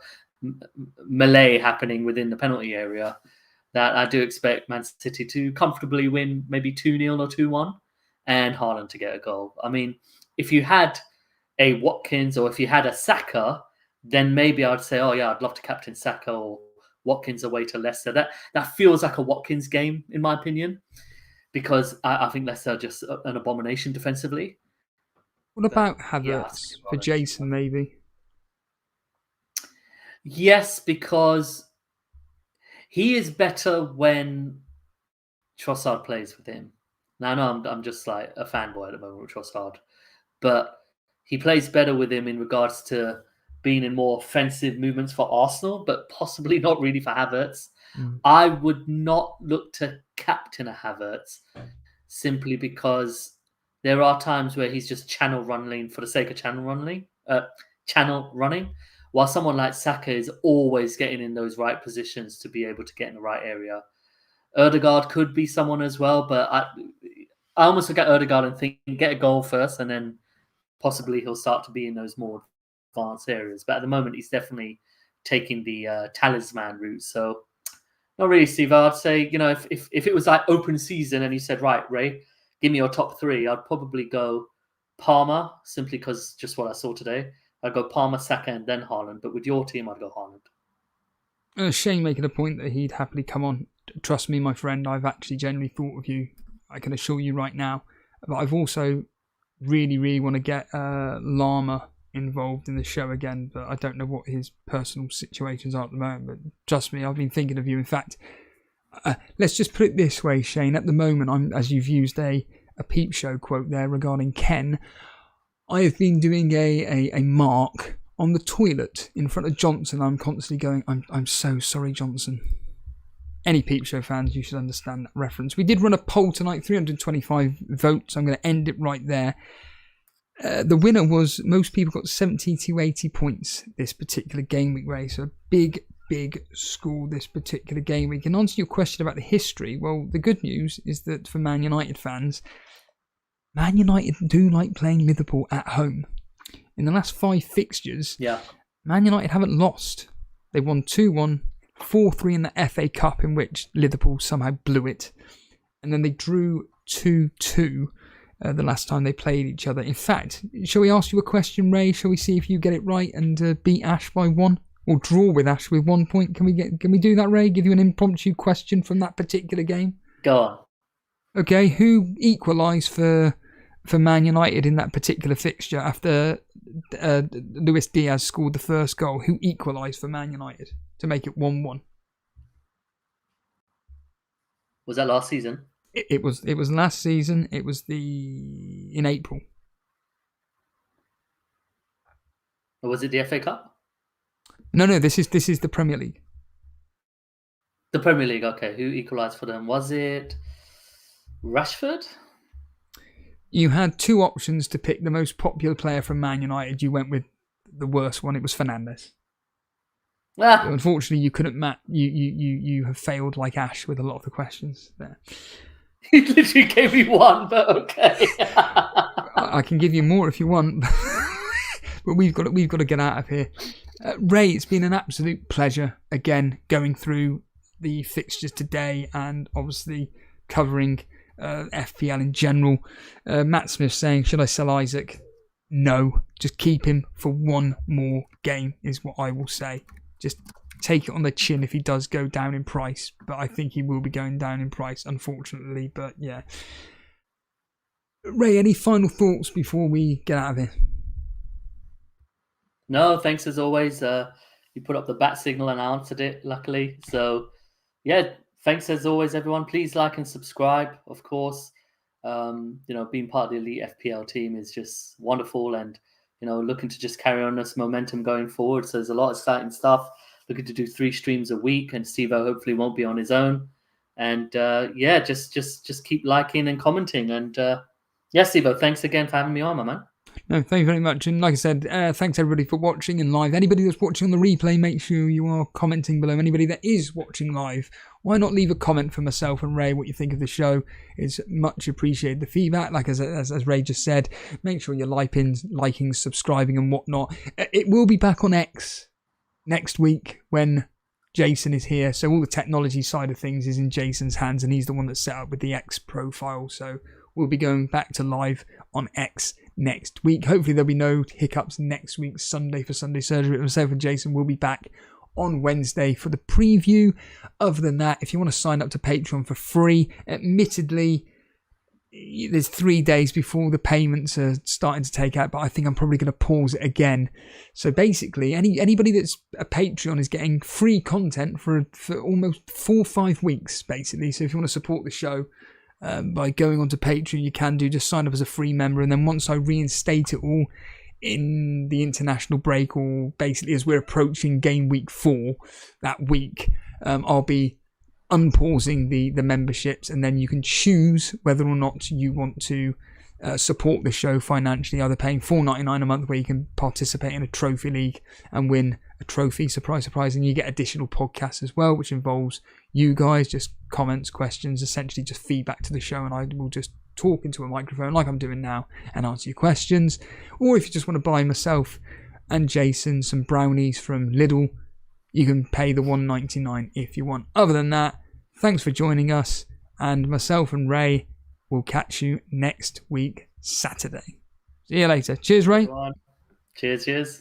melee happening within the penalty area. That I do expect Man City to comfortably win maybe 2-0 or 2-1 and Haaland to get a goal. I mean, if you had a Watkins or if you had a Saka, then maybe I'd say, oh yeah, I'd love to captain Saka or Watkins away to Leicester. That feels like a Watkins game, in my opinion, because I think Leicester are just an abomination defensively. What about Havertz for Jason, maybe? Yes, because he is better when Trossard plays with him. Now, I know I'm just like a fanboy at the moment with Trossard, but he plays better with him in regards to being in more offensive movements for Arsenal, but possibly not really for Havertz. I would not look to captain a Havertz simply because there are times where he's just channel running for the sake of channel running, while someone like Saka is always getting in those right positions to be able to get in the right area. Odegaard could be someone as well, but I almost look at Odegaard and think, get a goal first and then possibly he'll start to be in those more advanced areas. But at the moment, he's definitely taking the talisman route. So not really, Steve. I'd say, if it was like open season and you said, right, Ray, give me your top 3, I'd probably go Palmer, simply because just what I saw today. I'd go Palmer, Saka, and then Haaland. But with your team, I'd go Haaland. Shane making a point that he'd happily come on. Trust me, my friend, I've actually genuinely thought of you. I can assure you right now. But I've also really, really want to get Llama involved in the show again. But I don't know what his personal situations are at the moment. But trust me, I've been thinking of you. In fact, let's just put it this way, Shane. At the moment, as you've used a Peep Show quote there regarding Ken, I have been doing a mark on the toilet in front of Johnson. I'm constantly going, I'm so sorry, Johnson. Any Peep Show fans, you should understand that reference. We did run a poll tonight, 325 votes. I'm going to end it right there. The winner was, most people got 70 to 80 points this particular game week race. So a big score this particular game week. And answer your question about the history, well, the good news is that for Man United fans, Man United do like playing Liverpool at home. In the last 5 fixtures, Man United haven't lost. They won 2-1, 4-3 in the FA Cup, in which Liverpool somehow blew it. And then they drew 2-2 the last time they played each other. In fact, shall we ask you a question, Ray? Shall we see if you get it right and beat Ash by 1? Or draw with Ash with 1 point? Can we do that, Ray? Give you an impromptu question from that particular game? Go on. Okay, who equalised for Man United in that particular fixture after Luis Diaz scored the first goal? Who equalised for Man United to make it 1-1? Was that last season? It was last season. It was in April. Or was it the FA Cup? No, this is the Premier League. The Premier League, okay. Who equalised for them? Was it Rashford? You had 2 options to pick the most popular player from Man United. You went with the worst one. It was Fernandes. Ah. Unfortunately, you couldn't match. You have failed like Ash with a lot of the questions there. You literally gave me 1, but okay. I can give you more if you want, but we've got to get out of here. Ray, it's been an absolute pleasure again going through the fixtures today and obviously covering FPL in general. Matt Smith saying, should I sell Isak? No, just keep him for 1 more game is what I will say. Just take it on the chin if he does go down in price, but I think he will be going down in price, unfortunately. But yeah, Ray, any final thoughts before we get out of here? No, thanks as always. You put up the bat signal and I answered it, luckily. So yeah, thanks as always, everyone. Please like and subscribe, of course. Being part of the Elite FPL team is just wonderful, and looking to just carry on this momentum going forward. So there's a lot of exciting stuff. Looking to do 3 streams a week, and Steve-O hopefully won't be on his own. And just keep liking and commenting. And Steve-O, thanks again for having me on, my man. No, thank you very much. And like I said, thanks everybody for watching in live. Anybody that's watching on the replay, make sure you are commenting below. Anybody that is watching live, why not leave a comment for myself and Ray what you think of the show? It's much appreciated. The feedback, like as Ray just said, make sure you're liking, subscribing and whatnot. It will be back on X next week when Jason is here. So all the technology side of things is in Jason's hands, and he's the one that's set up with the X profile. So we'll be going back to live on X next week. Hopefully there'll be no hiccups next week, Sunday for Sunday Surgery. Myself and Jason will be back on Wednesday for the preview. Other than that, if you want to sign up to Patreon for free, admittedly, there's 3 days before the payments are starting to take out, but I think I'm probably going to pause it again. So basically, anybody that's a Patreon is getting free content for almost 4 or 5 weeks, basically. So if you want to support the show, by going onto Patreon, you can just sign up as a free member, and then once I reinstate it all in the international break, or basically as we're approaching game week 4 that week, I'll be unpausing the memberships, and then you can choose whether or not you want to support the show financially, either paying $4.99 a month where you can participate in a trophy league and win a trophy, surprise, and you get additional podcasts as well, which involves you guys, just comments, questions, essentially just feedback to the show, and I will just talk into a microphone like I'm doing now and answer your questions. Or if you just want to buy myself and Jason some brownies from Lidl, you can pay the $1.99 if you want. Other than that, thanks for joining us, and myself and Ray will catch you next week, Saturday. See you later. Cheers, Ray. Cheers.